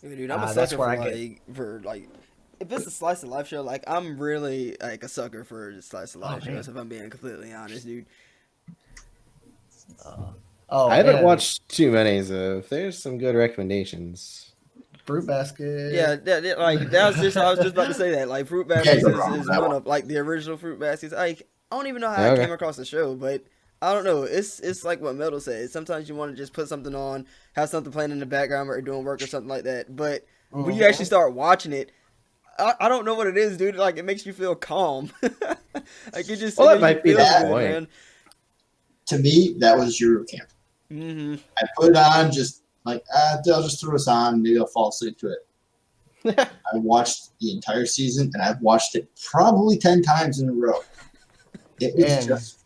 Yeah, dude, I'm a That's sucker where for I get- like if it's a slice of life show, like I'm really like a sucker for slice of life man. shows. If I'm being completely honest, dude. Oh, I haven't and watched too many, so if there's some good recommendations. Fruit Basket. Yeah, like that was just I was just about to say that. Like Fruit Baskets go wrong is with that one one. of like the original Fruit Baskets. Like I don't even know how Okay. I came across the show, but I don't know. It's like what Metal said. Sometimes you want to just put something on, have something playing in the background or you're doing work or something like that. But when you actually start watching it, I don't know what it is, dude. Like it makes you feel calm. Like it just Well, it that makes might you be feel the good, point. man. To me, that was Eurocamp. Mm-hmm. I put it on just like, I'll just throw this on. Maybe I'll fall asleep to it. I watched the entire season, and I've watched it probably 10 times in a row. It was And just,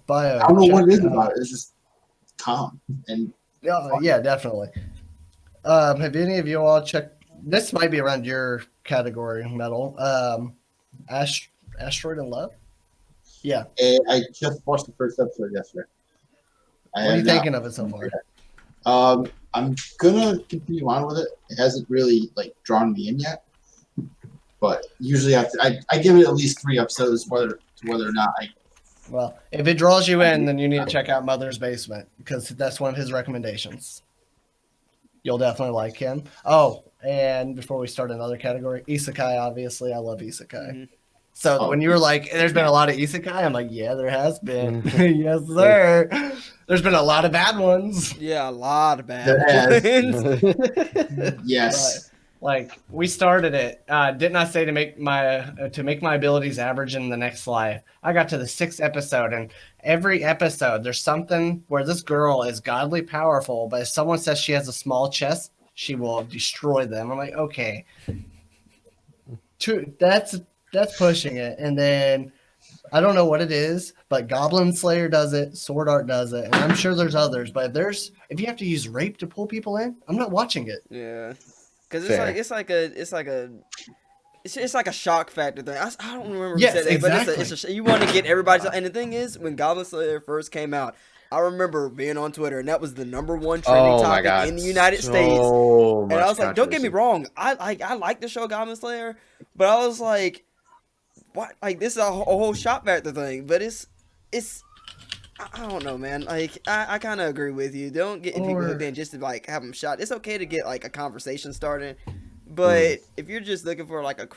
Bio. I don't know what it is check about it. It's just calm. And Yeah, definitely. Have any of you all checked? This might be around your category, Metal. Asteroid in Love. Yeah. I just watched the first episode yesterday. What are you thinking of it so far? I'm gonna continue on with it. It hasn't really like drawn me in yet, but usually I give it at least 3 episodes, whether or not I. Well, if it draws you in, then you need to check out Mother's Basement because that's one of his recommendations. You'll definitely like him. Oh, and before we start another category, Isekai. Obviously, I love Isekai. Mm-hmm. So when you were like, "There's been a lot of Isekai," I'm like, "Yeah, there has been. Yes, sir. There's been a lot of bad ones." Yeah, a lot of bad ones. Yes. But, like we started it. Didn't I say to make my abilities average in the next life? I got to the 6th episode, and every episode there's something where this girl is godly powerful, but if someone says she has a small chest, she will destroy them. I'm like, okay, that's pushing it. And then I don't know what it is, but Goblin Slayer does it, Sword Art does it, and I'm sure there's others. But if you have to use rape to pull people in, I'm not watching it. Yeah. Because it's like a shock factor thing. I don't remember who said it, but it's you want to get everybody. And the thing is, when Goblin Slayer first came out, I remember being on Twitter, and that was the #1 trending topic in the United States. And I was like, don't get me wrong, I like the show Goblin Slayer, but I was like, what? Like this is a whole shock factor thing, but it's. I don't know, man. Like, I kind of agree with you. Don't get people hooked in just to, like, have them shot. It's okay to get, like, a conversation started. But if you're just looking for, like, a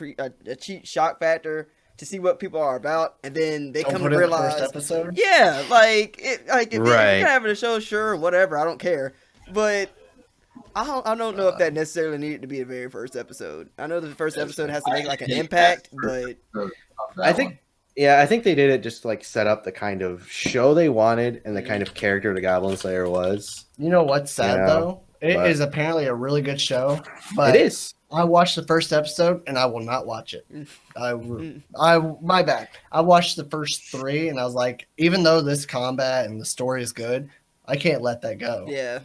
cheap shock factor to see what people are about, and then they come to realize. First episode? Yeah, if you're having a show, sure, whatever. I don't care. But I don't know if that necessarily needed to be the very first episode. I know the first episode has to make, like, an impact, but. I think they did it just to like set up the kind of show they wanted and the kind of character the Goblin Slayer was. You know what's sad though? It is apparently a really good show, but it is. I watched the first episode and I will not watch it. My bad. I watched the first 3 and I was like, even though this combat and the story is good, I can't let that go. Yeah.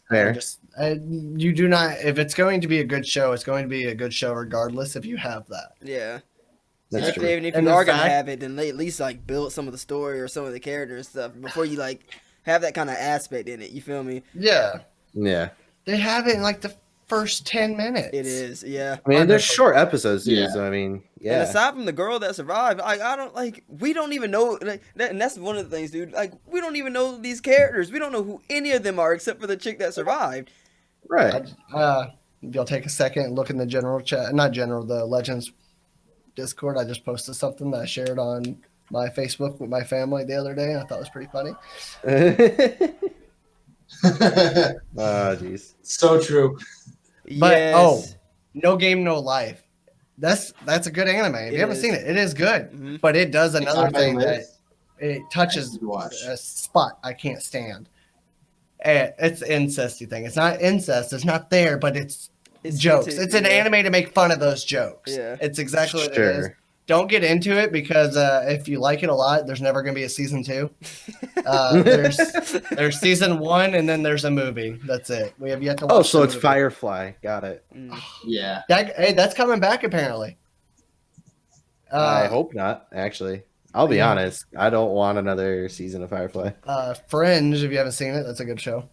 Fair. You do not. If it's going to be a good show, it's going to be a good show regardless if you have that. Yeah. That's true. Even if you are gonna have it, then they at least like build some of the story or some of the characters and stuff before you like have that kind of aspect in it. You feel me? Yeah. Yeah. They have it in like the first 10 minutes. It is. Yeah. I mean, they're short episodes too. Yeah. So I mean, yeah. And aside from the girl that survived, we don't even know. Like, and that's one of the things, dude. Like, we don't even know these characters. We don't know who any of them are except for the chick that survived. Right. If you'll take a second and look in the the Legends Discord, I just posted something that I shared on my Facebook with my family the other day. I thought it was pretty funny. Oh, jeez. So true. But Yes. No Game No Life. That's a good anime. If you haven't seen it, it is good. Mm-hmm. But it does another on my thing that list. it touches to watch. a spot I can't stand. And it's an incesty thing. It's not incest. It's not there, but it's jokes. It's an anime to make fun of those jokes. Yeah. It's exactly what it is. Don't get into it because if you like it a lot, there's never going to be a season 2. There's season 1 and then there's a movie. That's it. We have yet to watch. Oh, so it's movie. Firefly. Got it. Yeah. That's coming back apparently. I hope not. Actually, I'll be honest. I don't want another season of Firefly. Fringe, if you haven't seen it, that's a good show.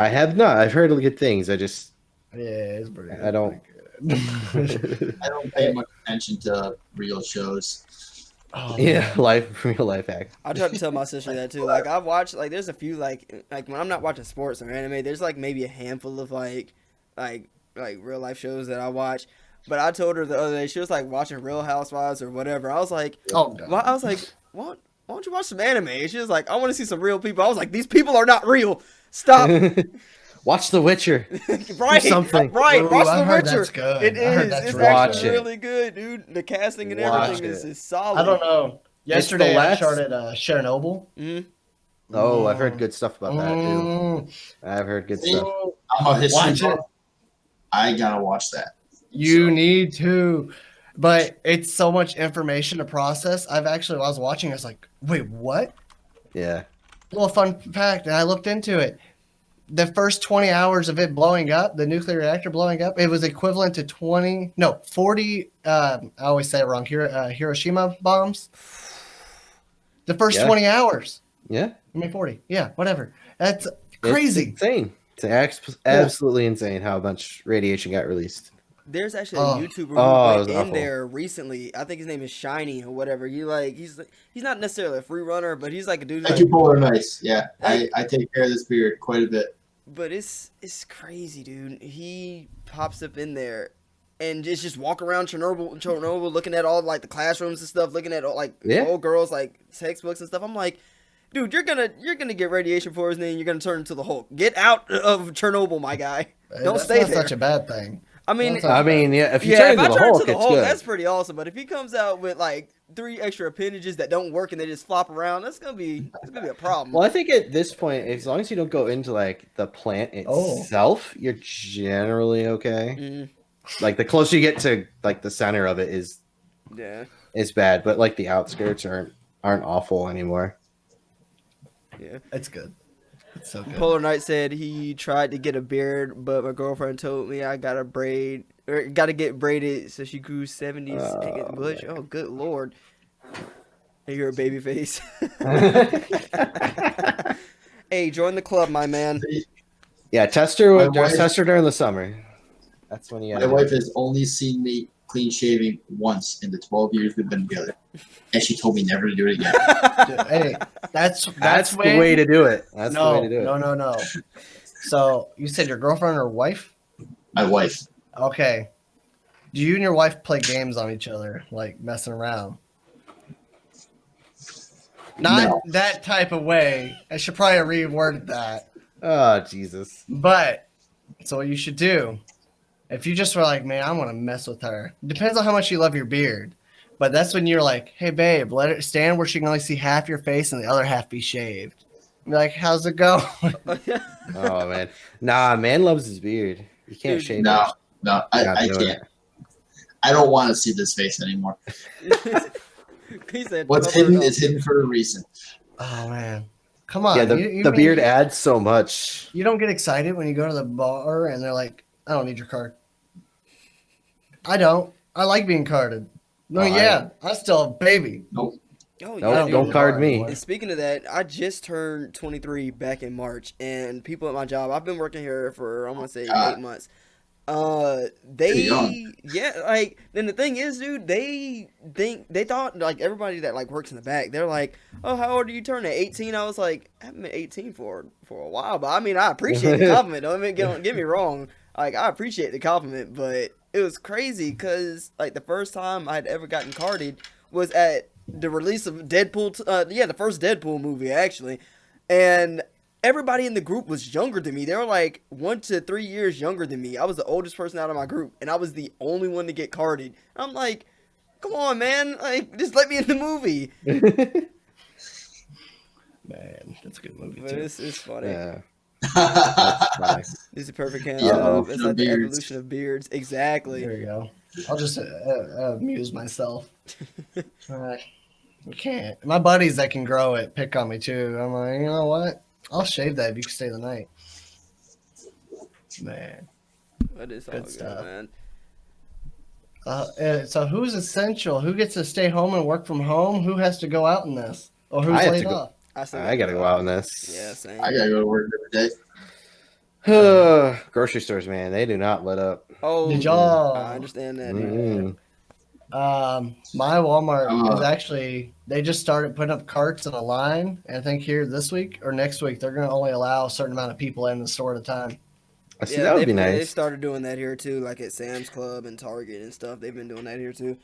I have not. I've heard good things. I just. Yeah, it's pretty good. I don't. I don't pay much attention to real shows. Yeah, real life act. I tried to tell my sister that too. Like I've watched there's a few like when I'm not watching sports or anime, there's like maybe a handful of like real life shows that I watch. But I told her the other day she was like watching Real Housewives or whatever. I was like, why don't you watch some anime? And she was like, I want to see some real people. I was like, these people are not real. Stop. Watch The Witcher. Right. Something. Right. Ooh, Watch I The heard Witcher. that's good. It I heard is. that's It's really actually good. really good, dude. The casting and Watch everything it. is solid. I don't know. Yesterday I last- started Chernobyl. Mm-hmm. Oh, I've heard good stuff about that too. I've heard good stuff. I'm a history Watch it. buff. I gotta watch that. You need to. But it's so much information to process. While I was watching, I was like, wait, what? Yeah. Little fun fact, and I looked into it. the first 20 hours of it blowing up, the nuclear reactor blowing up, it was equivalent to 40, I always say it wrong, Hiroshima bombs. The first 20 hours. Yeah. I mean, 40. Yeah, whatever. That's crazy. It's insane. It's absolutely insane how much radiation got released. There's actually a YouTuber who went in awful. there recently. I think his name is Shiny or whatever. He's not necessarily a free runner, but he's like a dude. Thank you, Polar Nice. Yeah, I take care of this beard quite a bit. But it's crazy, dude. He pops up in there and just walk around Chernobyl, looking at all like the classrooms and stuff, looking at all, like old girls like textbooks and stuff. I'm like, dude, you're gonna get radiation poisoning. You're gonna turn into the Hulk. Get out of Chernobyl, my guy. Don't stay there. That's not such a bad thing. I mean, yeah. If you turn into the Hulk, it's good. That's pretty awesome. But if he comes out with like 3 extra appendages that don't work and they just flop around, it's gonna be a problem. Well, I think at this point, as long as you don't go into like the plant itself, you're generally okay. Mm-hmm. Like the closer you get to like the center of it is bad, but like the outskirts aren't awful anymore. Yeah, it's good. It's so good. Polar Knight said he tried to get a beard, but my girlfriend told me I got to get braided, so she grew 70s and get the bush. Oh, good lord! Hey, you're a baby face. Hey, join the club, my man. Yeah, test her during the summer. That's when you. My wife has only seen me clean shaving once in the 12 years we've been together, and she told me never to do it again. Dude, hey, that's the way to do it. That's the way to do it. No. So you said your girlfriend or wife? My wife. Okay. Do you and your wife play games on each other, like messing around? Not that type of way. I should probably reword that. Oh, Jesus. But, so what you should do, if you just were like, man, I want to mess with her. Depends on how much you love your beard. But that's when you're like, hey, babe, let it stand where she can only see half your face and the other half be shaved. Be like, how's it going? Oh, man. Nah, man loves his beard. You can't shave it. No, I can't. I don't want to see this face anymore. What's hidden is hidden for a reason. Oh, man. Come on. Yeah, the beard adds so much. You don't get excited when you go to the bar and they're like, I don't need your card. I don't. I like being carded. No, I'm still a baby. Nope. Oh, yeah, don't card me. And speaking of that, I just turned 23 back in March, and people at my job, I've been working here for, I'm going to say, 8 months. Then the thing is, dude, they thought, like, everybody that, like, works in the back, they're like, oh, how old are you turning? 18? I was like, I haven't been 18 for a while, but I mean, I appreciate the compliment. Don't get me wrong. Like, I appreciate the compliment, but it was crazy because, like, the first time I'd ever gotten carded was at the release of Deadpool, the first Deadpool movie, actually, and everybody in the group was younger than me. They were like 1 to 3 years younger than me. I was the oldest person out of my group, and I was the only one to get carded. I'm like, come on, man. Like, just let me in the movie. Man, that's a good movie, but too. It's funny. Yeah. This is a perfect hand job. It's like the evolution of beards. Exactly. There you go. I'll just amuse myself. You can't. My buddies that can grow it pick on me, too. I'm like, you know what? I'll shave that if you can stay the night. Man. That is all good stuff, man. So who's essential? Who gets to stay home and work from home? Who has to go out in this? Or who's laid off? I gotta go out in this. Yeah, same. I gotta go to work every day. Grocery stores, man, they do not let up. Oh, did y'all? I understand that. Mm-hmm. My Walmart is actually, they just started putting up carts in a line. And I think here this week or next week, they're going to only allow a certain amount of people in the store at a time. I see, that would be nice. They started doing that here too, like at Sam's Club and Target and stuff. They've been doing that here too.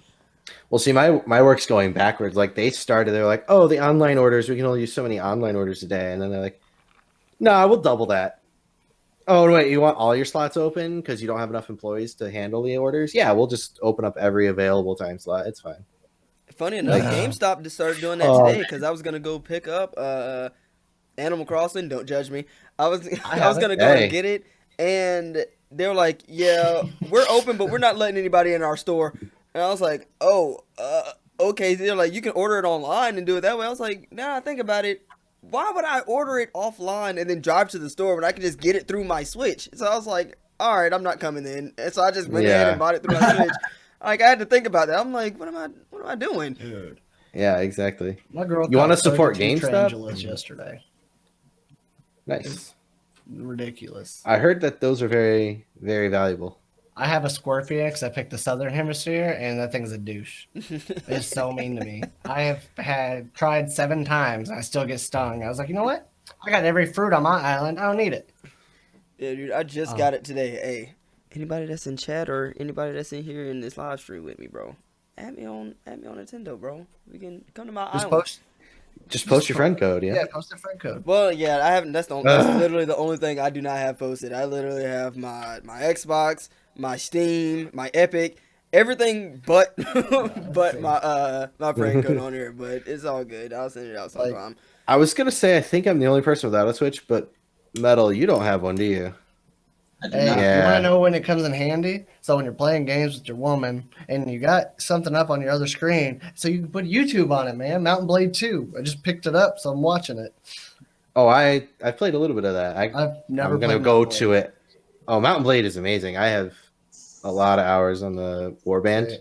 Well, see, my work's going backwards. Like they're like, oh, the online orders, we can only use so many online orders a day. And then they're like, no, we'll double that. Oh, wait, you want all your slots open because you don't have enough employees to handle the orders? Yeah, we'll just open up every available time slot. It's fine. Funny enough, GameStop just started doing that today because I was going to go pick up Animal Crossing. Don't judge me. I was going to go and get it. And they were like, yeah, we're open, but we're not letting anybody in our store. And I was like, oh, okay. They're like, you can order it online and do it that way. I was like, nah, think about it. why would I order it offline and then drive to the store when I can just get it through my Switch? So I was like, all right, I'm not coming in. And so I just went ahead and bought it through my Switch. Like, I had to think about that. I'm like, what am I doing? Dude. Yeah, exactly. My girl You want to got support 32 GameStop? tarantulas yesterday. Nice. Ridiculous. I heard that those are very, very valuable. I have a Scorpio because I picked the Southern Hemisphere, and that thing's a douche. It's so mean to me. I have tried 7 times, and I still get stung. I was like, you know what? I got every fruit on my island. I don't need it. Yeah, dude, I just got it today. Hey, anybody that's in chat or anybody that's in here in this live stream with me, bro, add me on Nintendo, bro. We can come to my island. Just post your friend code, yeah. Yeah, post the friend code. Well, yeah, I haven't. That's literally the only thing I do not have posted. I literally have my Xbox, my Steam, my Epic, everything but my friend code on here. But it's all good. I'll send it out sometime. I was gonna say I think I'm the only person without a Switch, but Metal, you don't have one, do you? Hey, you want to know when it comes in handy? So when you're playing games with your woman and you got something up on your other screen, so you can put YouTube on it, man. Mountain Blade 2. I just picked it up, so I'm watching it. Oh, I played a little bit of that. I've never. I'm gonna go to it. Oh, Mountain Blade is amazing. I have a lot of hours on the Warband,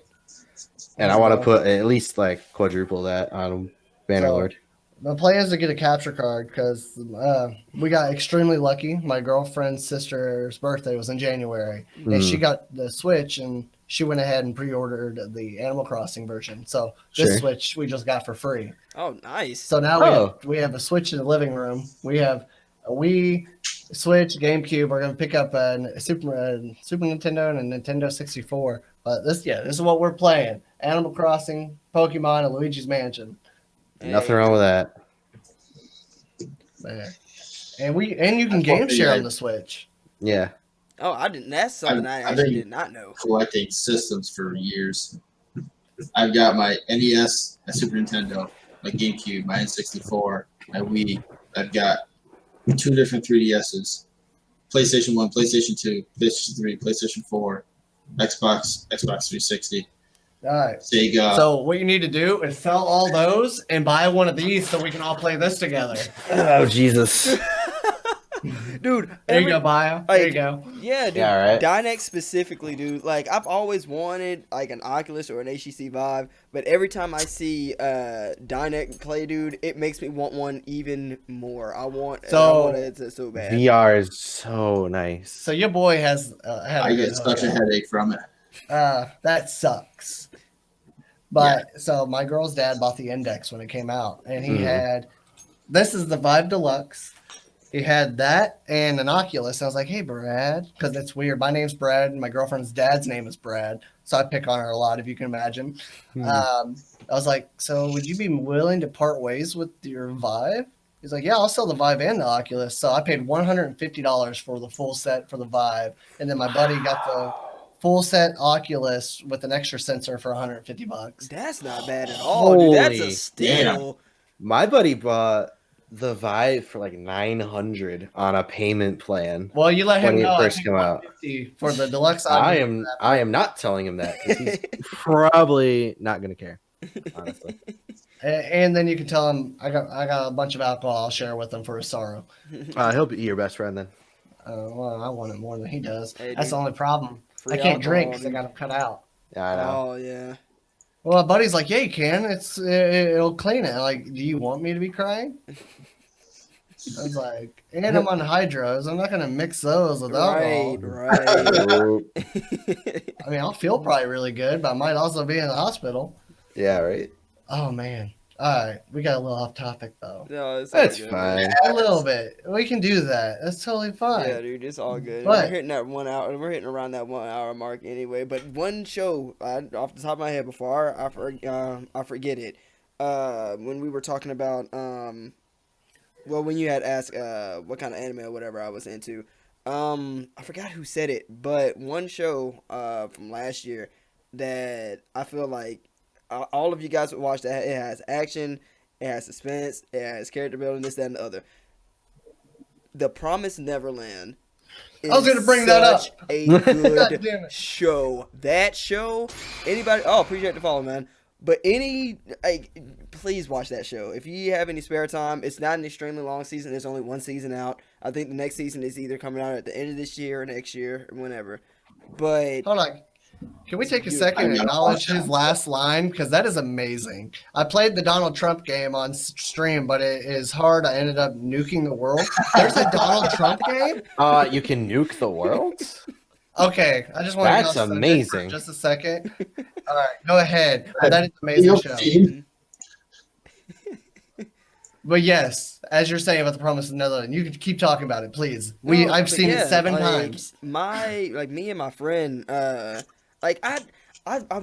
and I want to put at least like quadruple that on Bannerlord. My plan is to get a capture card because we got extremely lucky. My girlfriend's sister's birthday was in January, and she got the Switch, and she went ahead and pre-ordered the Animal Crossing version. So this Switch we just got for free. Oh, nice. So now we have a Switch in the living room. We have a Wii, Switch, GameCube. We're gonna pick up a Super Nintendo and a Nintendo 64. But this is what we're playing: Animal Crossing, Pokemon, and Luigi's Mansion. Nothing wrong with that. Man. And you can game share on the Switch. Yeah. Oh, I didn't. That's something I actually did not know. Collecting systems for years. I've got my NES, my Super Nintendo, my GameCube, my N64, my Wii. I've got 2 different 3DSs, PlayStation 1, PlayStation 2, PlayStation 3, PlayStation 4, Xbox 360. All right. Sega. So what you need to do is sell all those and buy one of these so we can all play this together. Oh, Jesus. Dude, There you go, Bio. There you go. Yeah, dude. Yeah, right. Dynex specifically, dude. Like, I've always wanted like an Oculus or an HTC Vive, but every time I see Dynex play, dude, it makes me want one even more. I want it so bad. VR is so nice. So your boy has had I get such a headache from it. that sucks. But so my girl's dad bought the Index when it came out, and he had this is the Vive Deluxe. He had that and an Oculus. I was like, hey, Brad, because it's weird. My name's Brad, and my girlfriend's dad's name is Brad. So I pick on her a lot, if you can imagine. I was like, so would you be willing to part ways with your Vive? He's like, yeah, I'll sell the Vive and the Oculus. So I paid $150 for the full set for the Vive. And then my buddy got the full set Oculus with an extra sensor for $150. That's not bad at all, dude. That's a steal. My buddy bought the Vive for like $900 on a payment plan. Well, you let him when know it first came out for the deluxe. I am not telling him that because he's probably not going to care, honestly. And then you can tell him I got a bunch of alcohol I'll share with him for his sorrow. He'll be your best friend then. Well, I want it more than he does. Hey, That's dude. the only problem. Free I can't drink alcohol, because I got him cut out. Yeah, I know. Oh, yeah. Well, my buddy's like, yeah, you can. It'll clean it. I'm like, do you want me to be crying? I was like, and I'm on hydros. I'm not going to mix those with alcohol. Right. I mean, I'll feel probably really good, but I might also be in the hospital. Yeah, right. Oh, man. All right. We got a little off topic, though. No, it's all That's good. fine. A little bit. We can do that. That's totally fine. Yeah, dude, it's all good. But- We're hitting that 1 hour. We're hitting around that 1 hour mark anyway. But one show, off the top of my head, before I forget it, when we were talking about, when you had asked what kind of anime or whatever I was into, I forgot who said it, but one show from last year that I feel like all of you guys would watch, that it has action, it has suspense, it has character building, this, that, and the other. The Promised Neverland. I was going to bring that up. A God damn good it. show. That show, anybody? Oh, appreciate the follow, man. But please watch that show if you have any spare time. It's not an extremely long season. There's only one season out. I think the next season is either coming out at the end of this year or next year or whenever. But hold on. Can we take a second and acknowledge his last line? Because that is amazing. I played the Donald Trump game on stream, but it is hard. I ended up nuking the world. There's a Donald Trump game? You can nuke the world? Okay, I just want That's to go amazing. For just a second. All right, go ahead. That is an amazing show. But yes, as you're saying about the Promise of Netherlands, you can keep talking about it, please. I've seen it 7 times. Me and my friend, I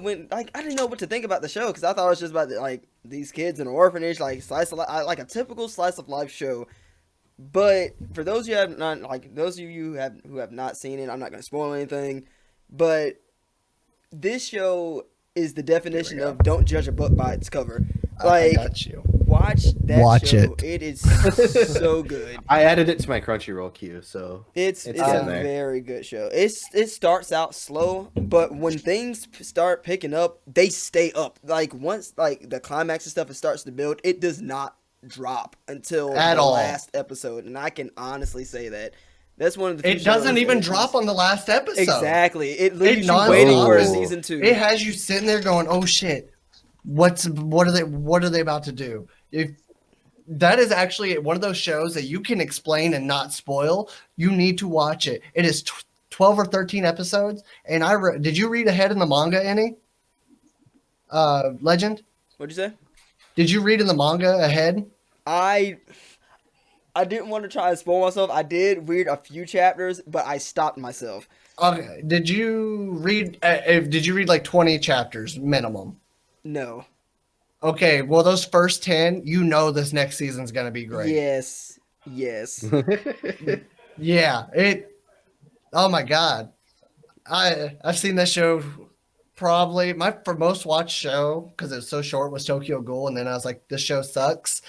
went I didn't know what to think about the show because I thought it was just about these kids in an orphanage, like a typical slice of life show. But for those of you who have not seen it, I'm not going to spoil anything. But this show is the definition of don't judge a book by its cover. I got you. Watch that show. It. It is so good. I added it to my Crunchyroll queue, so it's a very good show. It starts out slow, but when things start picking up, they stay up. Once the climax and stuff it starts to build, it does not drop until last episode, and I can honestly say that. That's one of the few It doesn't even drop on the last episode. Exactly. It leaves you waiting for season 2. It has you sitting there going, "Oh shit. What are they about to do?" That is actually one of those shows that you can explain and not spoil. You need to watch it. It is 12 or 13 episodes, and did you read ahead in the manga any? Legend? What'd you say? Did you read in the manga ahead? I didn't want to try and spoil myself. I did read a few chapters, but I stopped myself. Okay. Did you read like 20 chapters minimum? No. Okay, well, those first 10, this next season's going to be great. Yes. Yeah, oh my God. I've seen this show probably, my most watched show, because it was so short, was Tokyo Ghoul, and then I was like, this show sucks.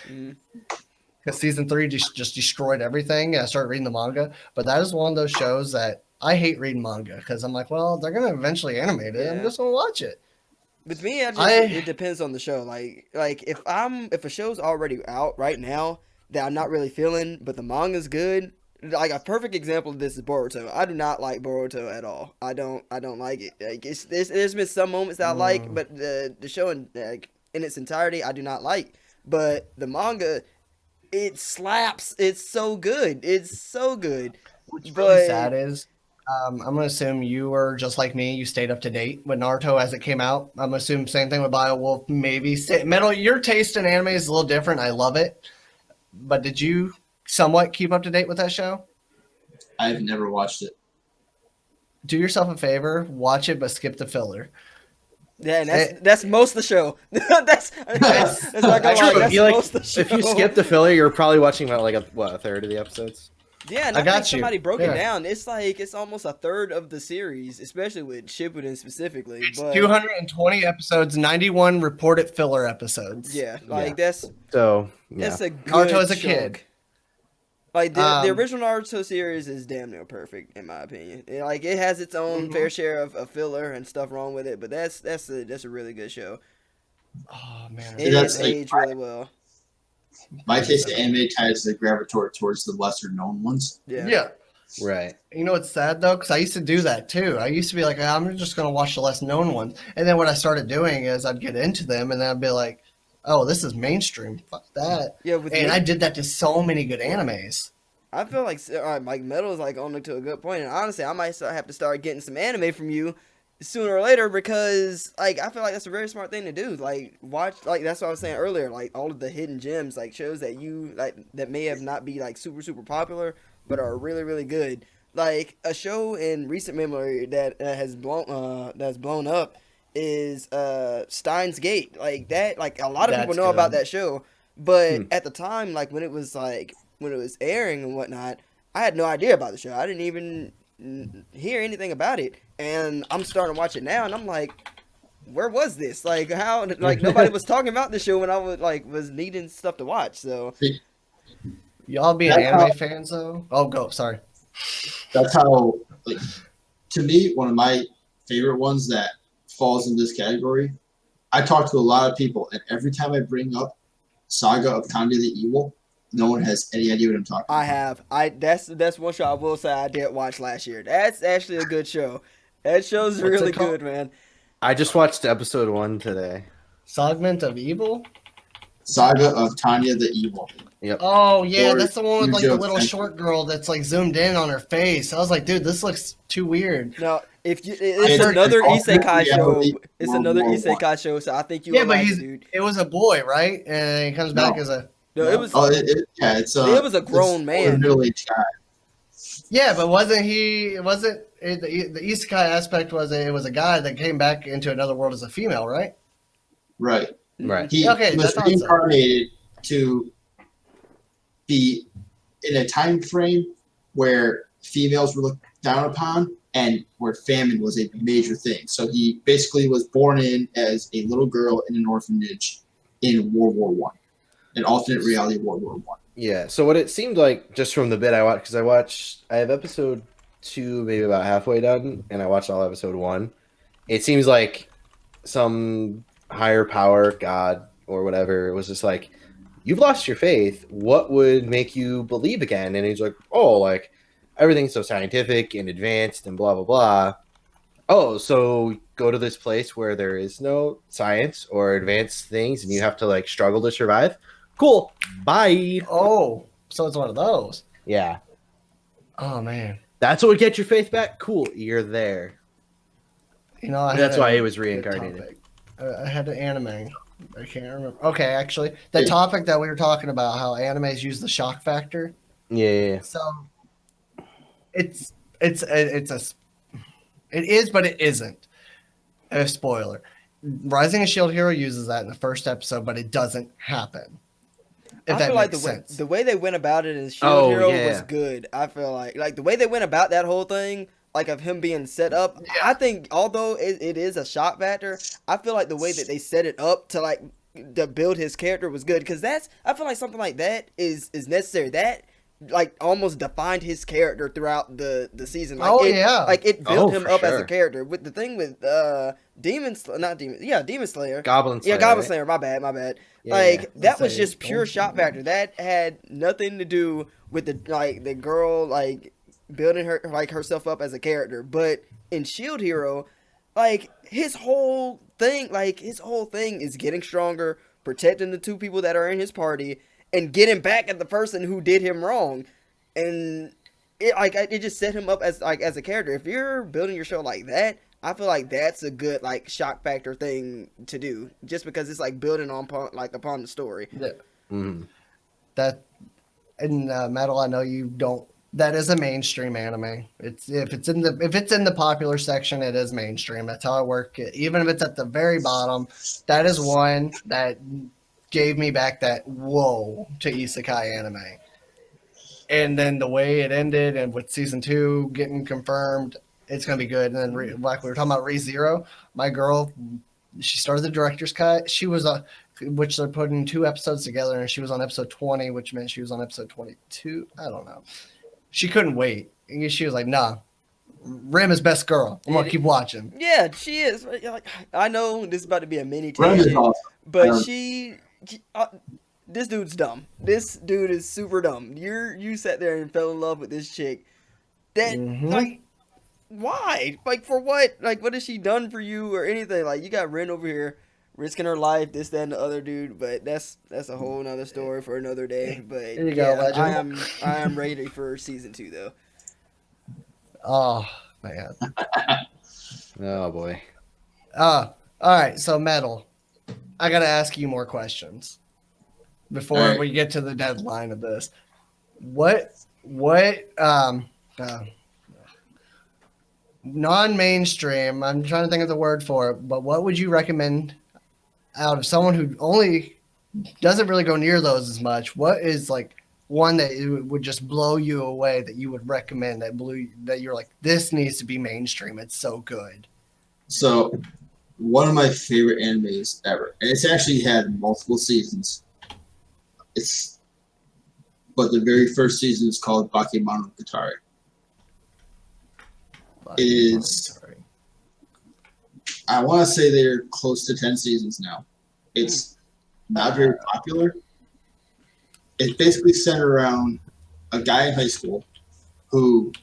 Because season 3 just destroyed everything, and I started reading the manga. But that is one of those shows that I hate reading manga, because I'm like, well, they're going to eventually animate it. Yeah. I'm just going to watch it. With me, it depends on the show. Like if a show's already out right now that I'm not really feeling, but the manga's good. Like a perfect example of this is Boruto. I do not like Boruto at all. I don't like it. Like there's been some moments that I like, but the show in its entirety I do not like. But the manga, it slaps. It's so good. What's really sad is, I'm going to assume you were just like me. You stayed up to date with Naruto as it came out. I'm going to assume same thing with BioWolf. Maybe Metal. Your taste in anime is a little different. I love it. But did you somewhat keep up to date with that show? I've never watched it. Do yourself a favor. Watch it, but skip the filler. Yeah, and that's most of the show. that's not gonna lie, that's most of the show. If you skip the filler, you're probably watching about a third of the episodes. Yeah, and I think somebody broke it down. It's almost a third of the series, especially with Shippuden specifically. It's 220 episodes, 91 reported filler episodes. Yeah, that's a good Naruto as a kid. Like the original Naruto series is damn near perfect in my opinion. It has its own fair share of filler and stuff wrong with it, but that's a really good show. Oh man, it has aged really well. My taste in anime tends to gravitate towards the lesser known ones. Yeah. Right. You know what's sad though? Because I used to do that too. I used to be like, I'm just going to watch the less known ones. And then what I started doing is I'd get into them and then I'd be like, oh, this is mainstream. Fuck that. Yeah. I did that to so many good animes. I feel like Metal is on to a good point. And honestly, I might have to start getting some anime from you sooner or later because I feel like that's a very smart thing to do. Watch that's what I was saying earlier. All of the hidden gems, shows that you that may have not be super super popular, but are really really good. Like a show in recent memory that has blown up is Steins Gate. A lot of people know about that show, but at the time, when it was airing and whatnot, I had no idea about the show. I didn't even hear anything about it, and I'm starting to watch it now, and I'm like, where was this? How? Nobody was talking about the show when I was needing stuff to watch. So, y'all being anime fans though? Oh, go. Sorry. That's how. To me, one of my favorite ones that falls in this category I talk to a lot of people, and every time I bring up Saga of Tanya the Evil, no one has any idea what I'm talking about. I have. That's one show I will say I did watch last year. That's actually a good show. That show's What's really it called? good, man. I just watched episode 1 today. Segment of Evil? Saga of Tanya the Evil. Yep. Oh, yeah, Or that's the one with like the Future little Extension. short girl that's like zoomed in on her face. I was like, dude, this looks too weird. Now, it's It's another alternate isekai show. reality It's World another War I. isekai show, so I think you Yeah, will but like it, dude. it was a boy, right? And he comes back No. as a... No, it was. Oh, it's It was a grown man. middle-aged guy. Yeah, but the isekai aspect was it was a guy that came back into another world as a female, right? Right. Right. He Okay, was that's awesome. reincarnated to be in a time frame where females were looked down upon and where famine was a major thing. So he basically was born in as a little girl in an orphanage in World War One, an alternate reality World War One. Yeah. So what it seemed like, just from the bit I watched, because I have episode 2 maybe about halfway done, and I watched all episode 1. It seems like some higher power, God or whatever, was just like, you've lost your faith. What would make you believe again? And he's like, oh, like everything's so scientific and advanced and blah blah blah. Oh, so go to this place where there is no science or advanced things, and you have to like struggle to survive. Cool. Bye. Oh, so it's one of those. Yeah. Oh, man. That's what would get your faith back? Cool. You're there. You know, That's had why a he was good reincarnated. topic. I had an anime. I can't remember. Okay, actually, the Yeah. topic that we were talking about, how animes use the shock factor. Yeah. So it is, but it isn't. A spoiler. Rising of Shield Hero uses that in the first episode, but it doesn't happen. If I that feel like makes sense. the way they went about it in Shield Oh, Hero yeah. was good. I feel like the way they went about that whole thing, like of him being set up. Yeah. I think although it is a shock factor, I feel like the way that they set it up to build his character was good, because I feel like something like that is necessary. That like almost defined his character throughout the season. Like it built him for up as a sure. character. With the thing with Demon Slayer. Goblin Slayer. Yeah, Goblin right? Slayer. My bad. Yeah, Like yeah. that was Say, just pure shock factor. That had nothing to do with the girl like building herself up as a character. But in Shield Hero, like his whole thing is getting stronger, protecting the two people that are in his party, and getting back at the person who did him wrong. And it just set him up as a character. If you're building your show like that, I feel like that's a good like shock factor thing to do, just because it's like building upon the story. Yeah. Mhm. That in metal, I know you don't. That is a mainstream anime. If it's in the popular section, it is mainstream. That's how I work it. Even if it's at the very bottom, that is one that gave me back that whoa to isekai anime. And then the way it ended, and with season 2 getting confirmed, it's gonna be good. And then like we were talking about ReZero, my girl, she started the director's cut. She was which they're putting 2 episodes together, and she was on episode 20, which meant she was on episode 22. I don't know. She couldn't wait. She was like, "Nah, Rim is best girl. I'm gonna keep watching." Yeah, she is. Like, I know this is about to be a mini Ren is tangent, awesome. but this dude's dumb. This dude is super dumb. You sat there and fell in love with this chick. That like, why? Like for what? Like what has she done for you or anything? Like you got Ren over here risking her life, this, that, and the other dude. But that's a whole nother story for another day. But There you go, legend. I am ready for season 2 though. Oh man. Oh boy. All right. So metal. I gotta ask you more questions before All right. we get to the deadline of this. What non-mainstream? I'm trying to think of the word for it, but what would you recommend out of someone who only doesn't really go near those as much? What is like one that would just blow you away that you would recommend that you're like, this needs to be mainstream? It's so good. So, one of my favorite animes ever, and it's actually had multiple seasons. But the very first season is called Bakemonogatari. It is I want to say they're close to 10 seasons now. It's not very popular. It's basically centered around a guy in high school who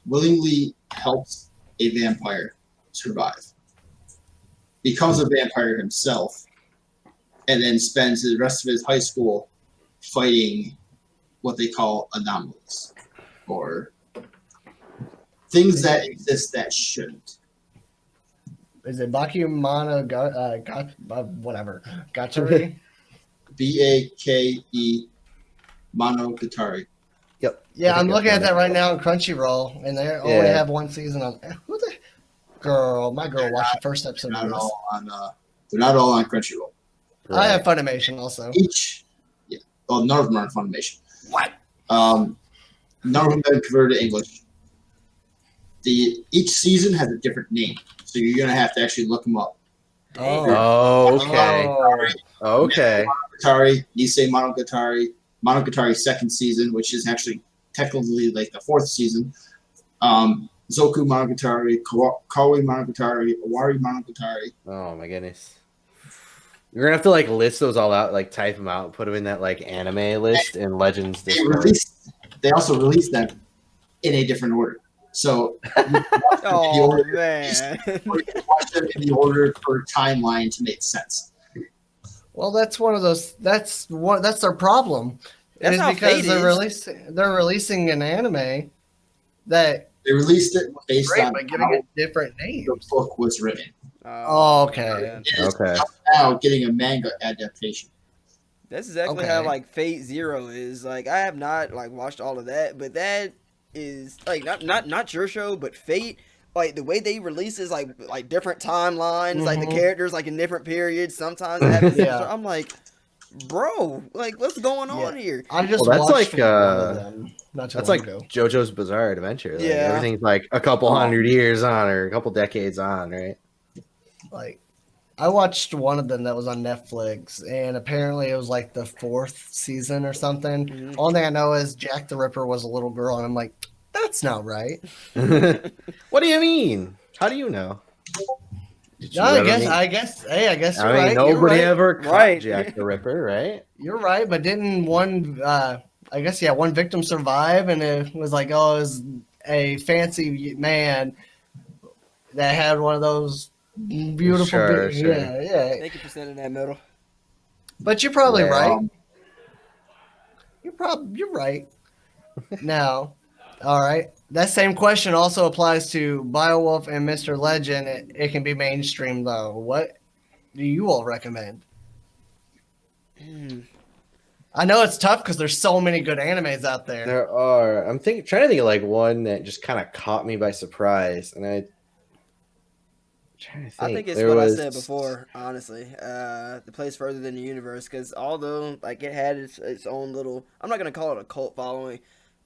willingly helps a vampire survive, becomes a vampire himself, and then spends the rest of his high school fighting what they call anomalies, or things that exist that shouldn't. Is it Bakemono whatever? Gatari? Bake Monogatari. Yep. Yeah, I'm looking at that right now on Crunchyroll, and they only have one season on. Who the girl? My girl watched the first episode. They're not all on Crunchyroll. Right. I have Funimation also. None of them are on Funimation. What? None of them have been converted to English. Each season has a different name, so you're gonna have to actually look them up. Okay. Okay. Monogatari, Nisei Monogatari second season, which is actually technically like the fourth season. Zoku Monogatari, Kawaii Monogatari, Owari Monogatari. Oh my goodness. You're gonna have to like list those all out, like type them out, put them in that like anime list in Legends. They also released them in a different order. So man, you watch them in the order per timeline to make sense. Well, that's one of those. That's their problem. That's how because Fate they're releasing an anime that they released it based on by giving it different names. The book was written. Okay. Okay. Now getting a manga adaptation. That's exactly how like Fate Zero is. Like I have not like watched all of that, but that is like not your show, but Fate. Like the way they release is like different timelines, like the characters like in different periods. Sometimes they have I'm like, bro, like what's going on here? I just that's watched like one of them not too that's long like ago. JoJo's Bizarre Adventure. Like, Yeah, everything's like a couple hundred years on or a couple decades on, right? Like I watched one of them that was on Netflix, and apparently it was like the fourth season or something. Mm-hmm. All thing I know is Jack the Ripper was a little girl, and I'm like, that's not right. What do you mean? How do you know? I guess you're right. Nobody ever caught Right. Jack the Ripper, right? You're right, but didn't one? One victim survive, and it was like, it was a fancy man that had one of those beautiful. Sure. Yeah. Thank you for sending that medal. But you're probably right. You're right. Now, all right. That same question also applies to Beowulf and Mr. Legend. It can be mainstream though. What do you all recommend? I know it's tough because there's so many good animes out there. There are. I'm trying to think of like one that just kind of caught me by surprise, and I think it's what I said before. Honestly, the place further than the universe, because although like it had its own little, I'm not gonna call it a cult following,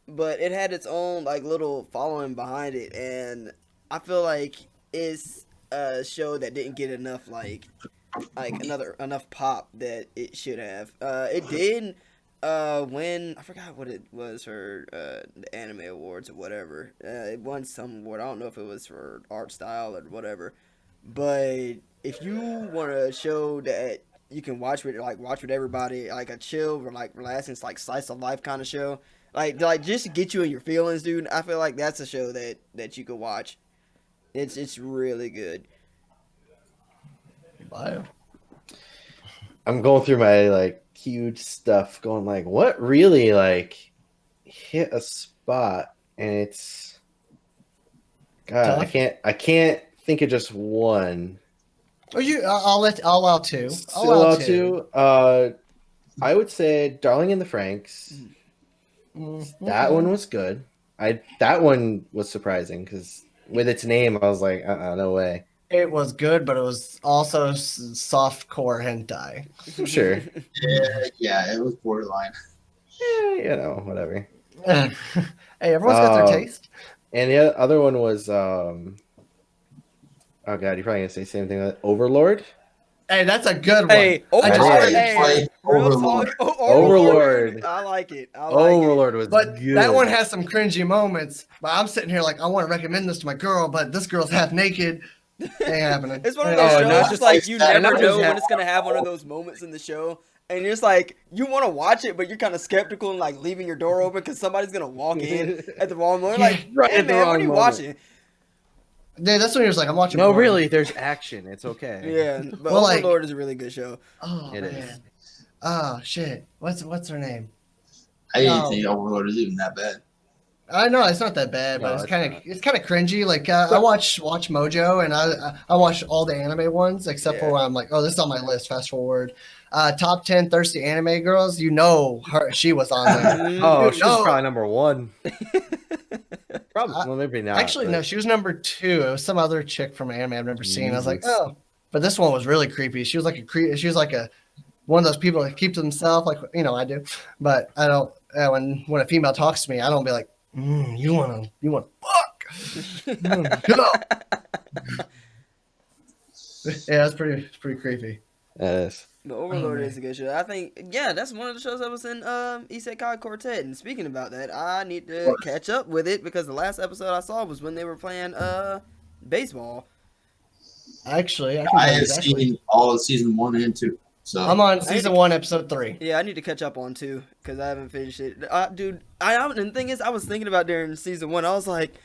but it had its own like little following behind it, and I feel like it's a show that didn't get enough enough pop that it should have. It did win, I forgot what it was for the anime awards or whatever. It won some award. I don't know if it was for art style or whatever. But if you want a show that you can watch with everybody, like a chill, relaxing, like slice of life kind of show, like just to get you in your feelings, dude, I feel like that's a show that you could watch. It's really good. Wow. I'm going through my like huge stuff, going like, what really like hit a spot, and it's God, tough. I can't think of just one. I'll allow two. I would say Darling in the Franxx. That one was good. That one was surprising because with its name, I was like, no way. It was good, but it was also softcore hentai. Sure. Yeah, it was borderline. Yeah, whatever. Hey, everyone's got their taste. And the other one was, oh God, you're probably gonna say the same thing. Like Overlord. Hey, that's a good one. Hey, Overlord. Overlord. I like it. Overlord was good. That one has some cringy moments. But I'm sitting here like, I want to recommend this to my girl, but this girl's half naked. Ain't happening. It's one of Ain't those happening. shows. not It's like just you like that. never Not know just when it's gonna have one of those moments in the show, and you're just like you want to watch it, but you're kind of skeptical and like leaving your door open because somebody's gonna walk in at the wrong moment. Yeah, Like, right hey at the man, what wrong are you moment. watching? Dude, that's when you're just like, I'm watching. No, porn. really, there's action. It's okay. Yeah, but Well, like- Overlord is a really good show. Oh It man. is. Oh shit. What's her name? I didn't No. think Overlord is even that bad. I know it's not that bad, but No, it's it's kind not. of cringy. Like I watch Mojo, and I watch all the anime ones except for Yeah. when I'm like, oh, this is on my list. Fast forward, top 10 thirsty anime girls. You know she was on there. Oh, Dude, she's no. probably number one. Probably. Well, maybe not. Actually, but- no, she was number 2. It was some other chick from anime I've never seen. I was like, Jesus. oh, but this one was really creepy. She was like a one of those people that keep to themselves, like I do. But I don't. When a female talks to me, I don't be like, you want to fuck? Get up. Yeah, it's pretty creepy. It is. The Overlord man. is a good show. I think, yeah, that's one of the shows that was in Isekai Quartet. And speaking about that, I need to catch up with it because the last episode I saw was when they were playing baseball. Actually, I I can tell you have exactly. seen all of season 1 and 2. So I'm on season 1, episode 3. Yeah, I need to catch up on 2 because I haven't finished it. Dude, and the thing is, I was thinking about during season 1, I was like,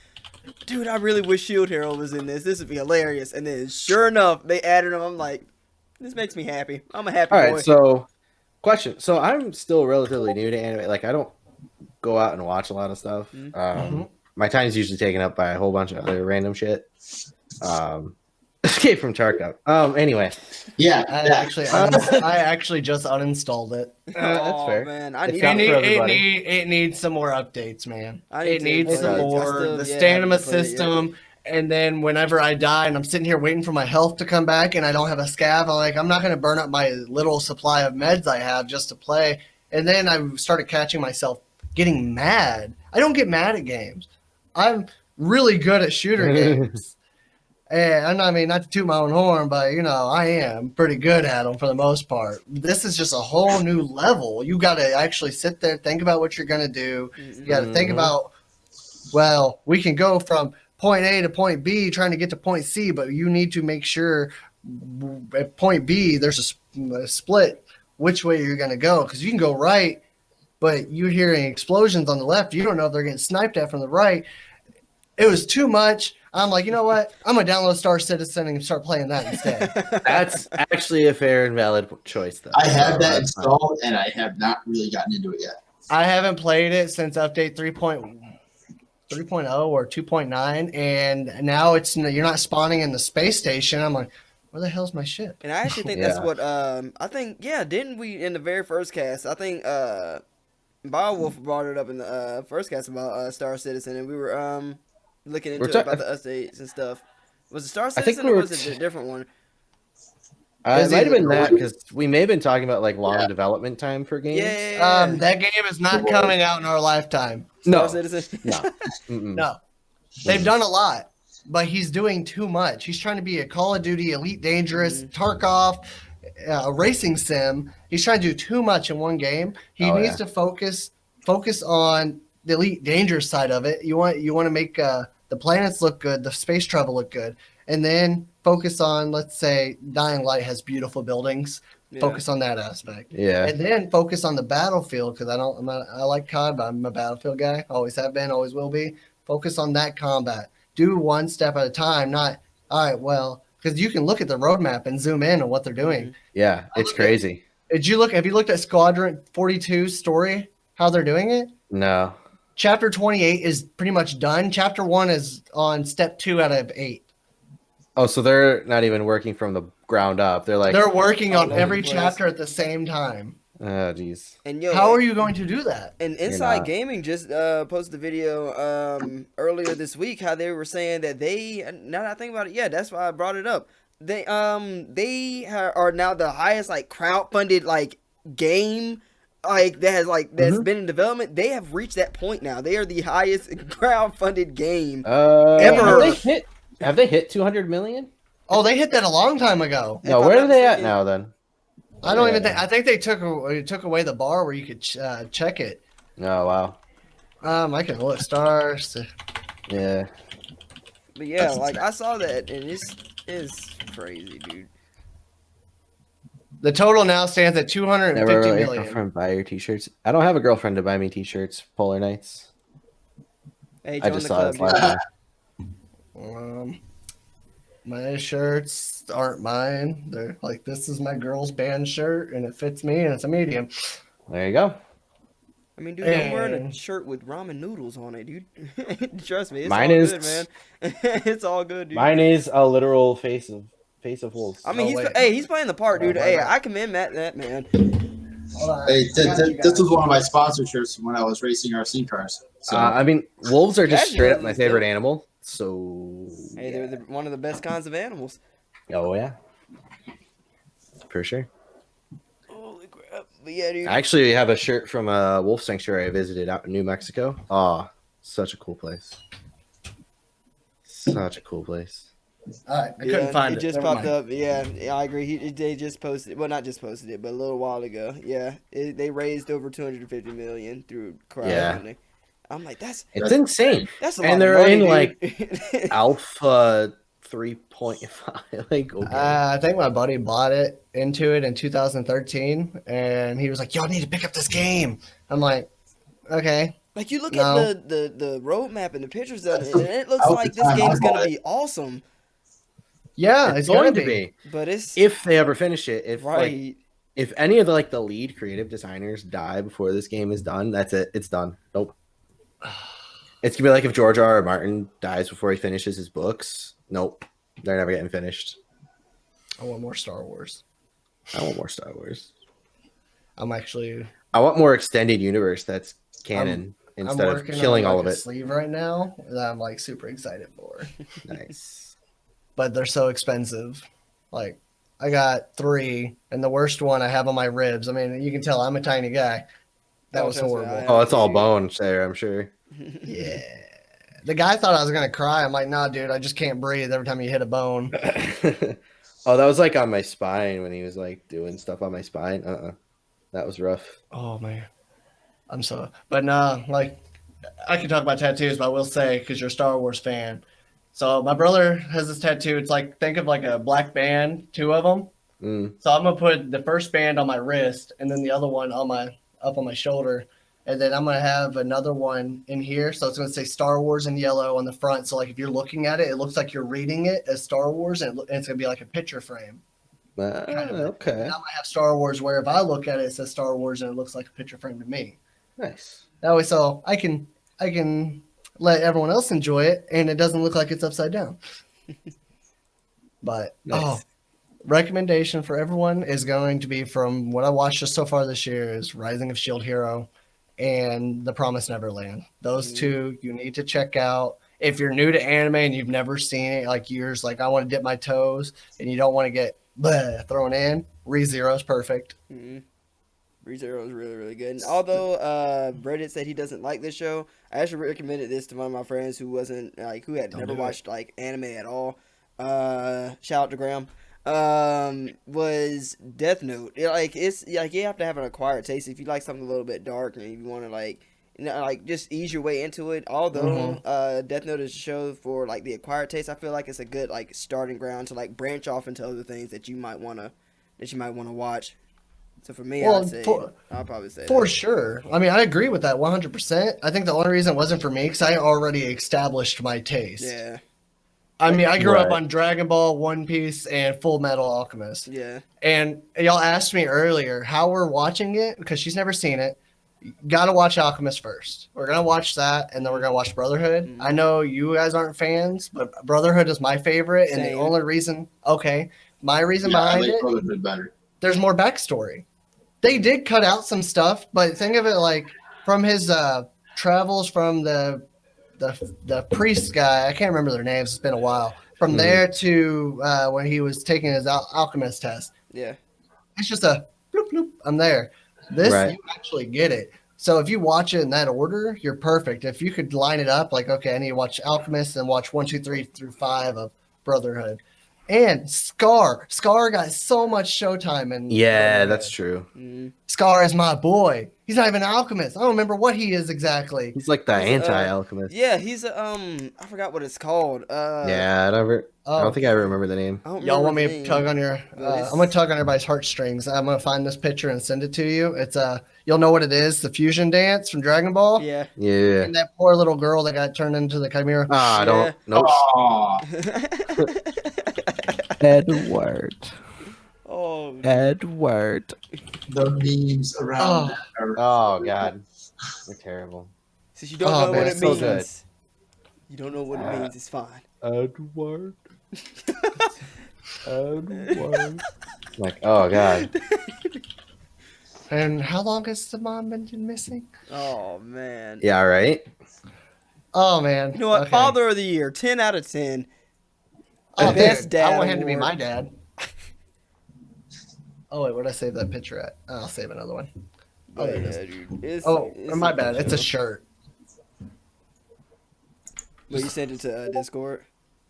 dude, I really wish Shield Hero was in this. This would be hilarious. And then, sure enough, they added him. I'm like, this makes me happy. I'm a happy All boy. right, so question. So I'm still relatively new to anime. Like I don't go out and watch a lot of stuff. Mhm. My time's usually taken up by a whole bunch of other random shit. Escape from Tarkov. Anyway, yeah, I actually just uninstalled it. that's fair. Man, I It's need got to. for everybody. It needs some more updates, man. I need It to needs play some it. I more. still- The yeah, I stamina haven't played it yet. system. And then whenever I die and I'm sitting here waiting for my health to come back and I don't have a scav, I'm not going to burn up my little supply of meds I have just to play. And then I started catching myself getting mad. I don't get mad at games. I'm really good at shooter games. And I mean, not to toot my own horn, but I am pretty good at them for the most part. This is just a whole new level. You got to actually sit there, think about what you're going to do. You got to think about, well, we can go from point A to point B trying to get to point C, but you need to make sure at point B there's a split which way you're going to go, because you can go right, but you're hearing explosions on the left. You don't know if they're getting sniped at from the right. It was too much. I'm like, you know what? I'm going to download Star Citizen and start playing that instead. That's actually a fair and valid choice, though. I have So that that's fine. installed and I have not really gotten into it yet. I haven't played it since update 3.0 or 2.9, and now you're not spawning in the space station. I'm like, where the hell's my ship? And I actually think Yeah. that's what I think. Yeah, didn't we in the very first cast? I think Wolf brought it up in the first cast about Star Citizen, and we were looking into it about the updates and stuff. Was it Star think Citizen we or were was it a different one? It might have been that either- because we may have been talking about like long development time for games. Yeah. That game is not coming out in our lifetime. Star No. Citizen. No. Mm-mm. No. They've done a lot, but he's doing too much. He's trying to be a Call of Duty Elite Dangerous, Tarkov, racing sim. He's trying to do too much in one game. He Oh, needs to focus on the Elite Dangerous side of it. You want to make the planets look good, the space travel look good, and then focus on, let's say, Dying Light has beautiful buildings. Yeah. Focus on that aspect. Yeah. And then focus on the battlefield, because I like COD, but I'm a battlefield guy. Always have been, always will be. Focus on that combat. Do one step at a time, not, all right, well, because you can look at the roadmap and zoom in on what they're doing. Yeah. It's crazy. Have you looked at Squadron 42's story, how they're doing it? No. Chapter 28 is pretty much done. Chapter 1 is on step 2 out of 8. Oh, so they're not even working from the ground up. They're like, They're working on over every the place. chapter at the same time. oh, jeez. And yo, How are you going to do that? And Inside not. Gaming just posted a video earlier this week how they were saying that now that I think about it, yeah, that's why I brought it up. They are now the highest like crowdfunded game that's been in development. They have reached that point now. They are the highest crowdfunded game. Ever. Have they hit 200 million? Oh, they hit that a long time ago. No, I'm where not are they at mistaken. now then? I don't even think. I think they took away the bar where you could check it. Oh, wow. I can look stars. Yeah. But yeah, like I saw that, and it's is crazy, dude. The total now stands at 250 Never let your million. girlfriend buy your t-shirts. I don't have a girlfriend to buy me t-shirts. Polar Nights. Hey, I join just the saw club, it dude. last night. My shirts aren't mine. They're like, this is my girl's band shirt, and it fits me, and it's a medium. There you go. I mean, dude, I'm wearing a And- shirt with ramen noodles on it, dude. Trust me, it's Mine all is- good, man. It's all good, dude. Mine is a literal face of wolves. I mean, Oh, wait. he's playing the part, dude. Oh, Hey, right. I commend that man. Hold on. Hey, I got you this guys. was one of my sponsor shirts when I was racing RC cars. So I mean, wolves are just Actually, straight up my it's favorite dope. animal. So Hey, they're one of the best kinds of animals. oh yeah, for sure. Holy crap! But yeah, dude. I actually have a shirt from a wolf sanctuary I visited out in New Mexico. Oh, such a cool place. Such a cool place. All right, I couldn't find it. It just Never popped mind. up. Yeah, I agree. They just posted it. Well, not just posted it, but a little while ago. Yeah, they raised over 250 million through crowdfunding. I'm like, that's It's insane. a lot And they're of money, in, dude. like, Alpha 3.5. Like, okay. I think my buddy bought it into it in 2013, and he was like, "Y'all need to pick up this game." I'm like, "Okay." Like you look No. at the roadmap and the pictures of it, and it looks Out the like this time I game's gonna bought it. be awesome. Yeah, It's going to be. But it's If they ever finish it. If like, right. if any of the lead creative designers die before this game is done, that's it. It's done. Nope. It's gonna be like if George R. R. Martin dies before he finishes his books. Nope. They're never getting finished. I want more Star Wars. I want more Star Wars. I'm actually. I want more extended universe that's canon I'm instead of working killing on, all like, of a it. sleeve right now that I'm like super excited for, Nice. but they're so expensive. Like, I got 3, and the worst one I have on my ribs. I mean, you can tell I'm a tiny guy. That Oh, was trust me, horrible. I- Oh, it's all bones there, I'm sure. Yeah. The guy thought I was gonna cry. I'm like, nah, dude, I just can't breathe every time you hit a bone. Oh, that was like on my spine when he was like doing stuff on my spine. That was rough. Oh man, I'm so. But nah, like, I can talk about tattoos, but I will say, because you're a Star Wars fan. So my brother has this tattoo. It's like, think of like a black band, 2 of them. Mm. So I'm gonna put the first band on my wrist, and then the other one on my up on my shoulder, and then I'm gonna have another one in here. So it's gonna say Star Wars in yellow on the front. So like if you're looking at it, it looks like you're reading it as Star Wars, and it's gonna be like a picture frame. Okay. And I might have Star Wars where if I look at it, it says Star Wars, and it looks like a picture frame to me. Nice. That way, so I can let everyone else enjoy it, and it doesn't look like it's upside down. But Nice. recommendation for everyone is going to be from what I watched just so far this year is Rising of Shield Hero and The Promised Neverland. Those 2 you need to check out. If you're new to anime and you've never seen it, like yours, like I want to dip my toes, and you don't want to get thrown in, ReZero is perfect. Mm-hmm. ReZero is really, really good. And although Reddit said he doesn't like this show, I actually recommended this to one of my friends who wasn't like who had Don't never do it. watched like anime at all. Shout out to Graham. Was Death Note. It's like you have to have an acquired taste if you like something a little bit dark and you want to like just ease your way into it. Although Death Note is a show for like the acquired taste, I feel like it's a good like starting ground to like branch off into other things that you might wanna watch. So for me, Well, I'll probably say For that. sure. I mean, I agree with that 100%. I think the only reason it wasn't for me because I already established my taste. Yeah, I mean, I grew up Right. on Dragon Ball, One Piece, and Full Metal Alchemist. yeah. And y'all asked me earlier how we're watching it because she's never seen it. Got to watch Alchemist first. We're going to watch that, and then we're going to watch Brotherhood. Mhm. I know you guys aren't fans, but Brotherhood is my favorite. And the Same. only reason, my reason yeah, I behind like it, Brotherhood better. there's more backstory. They did cut out some stuff, but think of it like from his travels from the priest guy. I can't remember their names. It's been a while. From Mhm. there to when he was taking his alchemist test. Yeah. It's just a bloop bloop. I'm there. This Right. you actually get it. So if you watch it in that order, you're perfect. If you could line it up, like okay, I need to watch Alchemist and watch 1, 2, 3 through 5 of Brotherhood, and Scar got so much showtime. And Yeah, that's true. Mm. Scar is my boy. He's not even an alchemist. I don't remember what he is exactly. He's like the He's, anti-alchemist. Yeah, he's a I forgot what it's called. Yeah, I don't think I remember the name. I don't Y'all want remember me the to tug name. on your? But I'm gonna tug on everybody's heartstrings. I'm gonna find this picture and send it to you. It's you'll know what it is. The fusion dance from Dragon Ball. Yeah. Yeah. And that poor little girl that got turned into the chimera. Ah, I Yeah. don't. Nope. Oh, Edward. Oh, Edward. the memes around Oh. that are Oh God, they're terrible. since you don't Oh, know man, what it it's so means, good. you don't know what it means. It's fine. Edward. Edward. Like, oh God. And how long has the mom been missing? Oh man. Yeah. Right. Oh man. You know what? Okay. Father of the Year, 10 out of 10. Oh, Best dude, dad I want him to be award. my dad. Oh wait, where'd I save that picture at? I'll save another one. Oh, there it is. Yeah, dude. It's my a bad. good It's a show. shirt. But you sent it to Discord.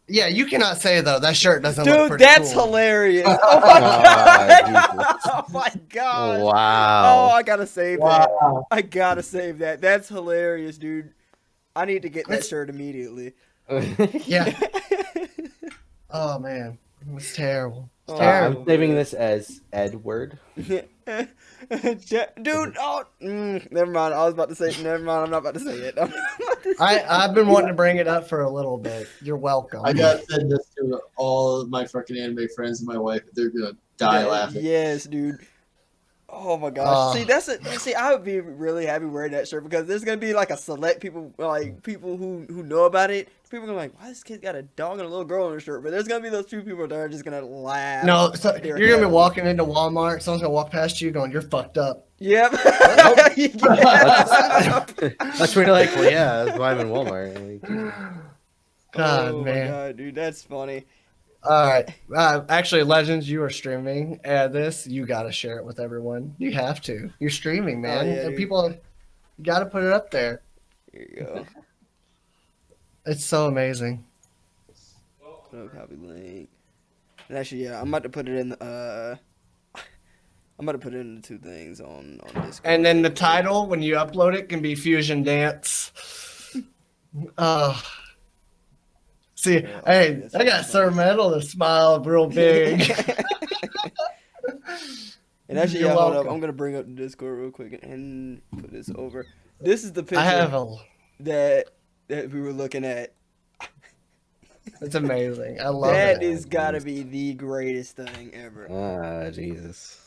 Yeah, you cannot say though. That shirt doesn't look Dude, pretty that's cool. hilarious. Oh my god. Jesus. Oh my god. Oh, Wow. I gotta save that. wow. I gotta save that. That's hilarious, dude. I need to get that It's- shirt immediately. Yeah. Oh man, it's terrible. It's Oh, terrible. I'm saving this as Edward. Dude, oh, never mind. I was about to say, never mind. I'm not about to say it. I've been wanting to bring it up for a little bit. You're welcome. I gotta send this to all of my fucking anime friends and my wife. They're gonna die laughing. Yes, dude. Oh my gosh. Uh, See, I would be really happy wearing that shirt because there's gonna be like a select people, like people who know about it. People are gonna be like, why this kid got a dog and a little girl on his shirt? But there's gonna be those two people that are just gonna laugh. No, so their you're gonna head be off. walking into Walmart. Someone's gonna walk past you, going, "You're fucked up." Yep. That's really like, well, yeah, that's why I'm in Walmart. Like, God, oh man. my god, dude, that's funny. All right. Actually, Legends, you are streaming this. You got to share it with everyone. You have to. You're streaming, man. yeah, And dude. people, you got to put it up there. Here you go. It's so amazing. No copy link. And actually, yeah, I'm about to put it in. I'm about to put it in the two things on Discord. And then the title, when you upload it, can be Fusion Dance. See, Yeah, hey, that's I got awesome. Sir Metal to smile real big. And actually, You're yeah, hold up. welcome. I'm gonna bring up the Discord real quick and put this over. This is the picture I have a. that we were looking at. It's amazing. I love That it. is gotta be the greatest thing ever. ah, Jesus.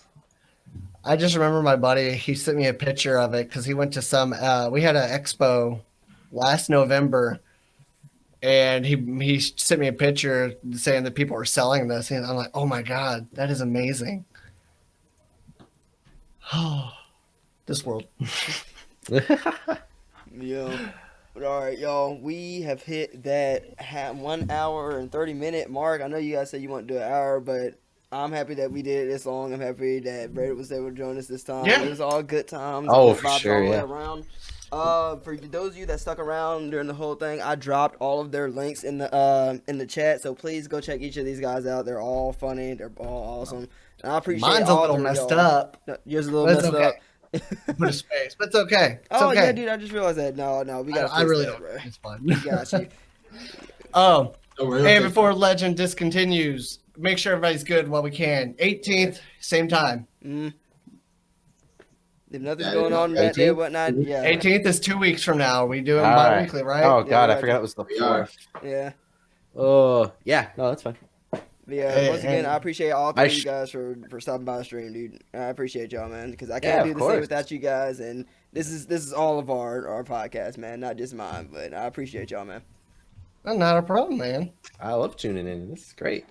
I just remember my buddy. He sent me a picture of it because he went to some. We had an expo last November, and he sent me a picture saying that people were selling this, and I'm like, oh my god, that is amazing. Oh, this world. Yo. But all right, y'all, we have hit that 1 hour and 30-minute mark. I know you guys said you want to do an hour, but I'm happy that we did it this long. I'm happy that Brady was able to join us this time. Yeah. It was all good times. Oh, Good for vibes sure, all the way yeah. around. For those of you that stuck around during the whole thing, I dropped all of their links in the chat, so please go check each of these guys out. They're all funny. They're all awesome. And I appreciate Mine's a all little three of messed y'all. up. No, yours a little But it's messed okay. up. Put a space, but it's okay. It's Oh okay. yeah, dude! I just realized that. No, we got. I really that, don't. bro. It's fine. We got you. Don't worry, And okay. before Legend discontinues, make sure everybody's good while we can. 18th, same time. Mm. If nothing's Yeah, going on that day, 18th? whatnot, yeah, 18th is 2 weeks from now. We do them All right. bi-weekly, right? Oh God, Yeah, I forgot it was the We are. 4th. yeah. Oh yeah, no, that's fine. But yeah, Hey, once again, hey. I appreciate all three I of you sh- guys for stopping by the stream, dude. I appreciate y'all, man, because I Yeah, can't of do this thing course. without you guys, and this is all of our podcast, man, not just mine. But I appreciate y'all, man. Not a problem, man. I love tuning in. This is great.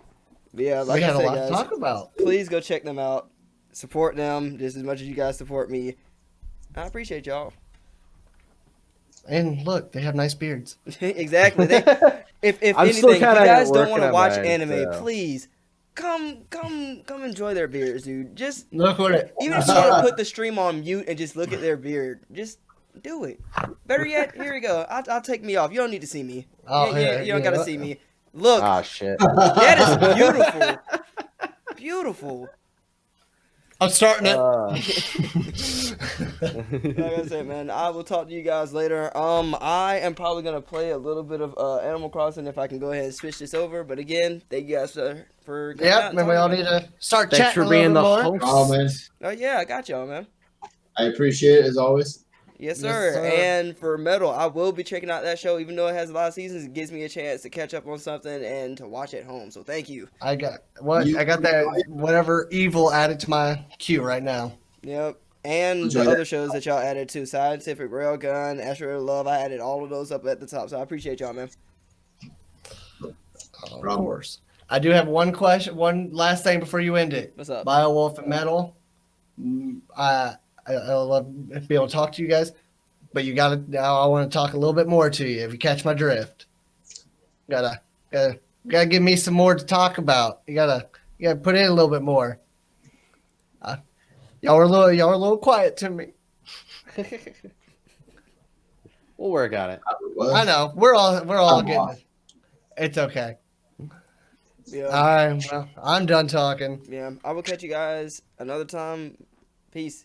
But yeah, like we I had a said, lot guys, to talk about. please go check them out. Support them just as much as you guys support me. I appreciate y'all. And look, they have nice beards. Exactly. If I'm still anything, if you kinda guys don't working want to on watch mine, anime, so. please come enjoy their beards, dude. Just Look what it. even if you want to put the stream on mute and just look at their beard, just do it. Better yet, here we go. I'll take me off. You don't need to see me. Oh, You don't gotta see me. Look, Ah shit. that is beautiful. Beautiful. I'm starting it. Like I said, man, I will talk to you guys later. I am probably gonna play a little bit of Animal Crossing if I can go ahead and switch this over. But again, thank you guys for coming out Yep, and and we all talking need about to start Thanks chatting for a being the little bit more. host. Oh, man. it. Oh yeah, I got y'all, man. I appreciate it as always. Yes, Yes, sir. sir. And for Metal, I will be checking out that show, even though it has a lot of seasons. It gives me a chance to catch up on something and to watch at home. So thank you. I got that whatever evil added to my queue right now. Yep. And Enjoy the that. other shows that y'all added too, Scientific Railgun, Asteroid of Love. I added all of those up at the top. So I appreciate y'all, man. Of Problem. course. I do have one one last thing before you end it. What's up? Biowolf and Metal. I love to be able to talk to you guys, but you gotta. Now I want to talk a little bit more to you if you catch my drift. Gotta give me some more to talk about. You gotta put in a little bit more. Y'all were a little quiet to me. We'll work on it. I know we're all I'm getting off. it. It's okay. Yeah. All right, well, I'm done talking. Yeah. I will catch you guys another time. Peace.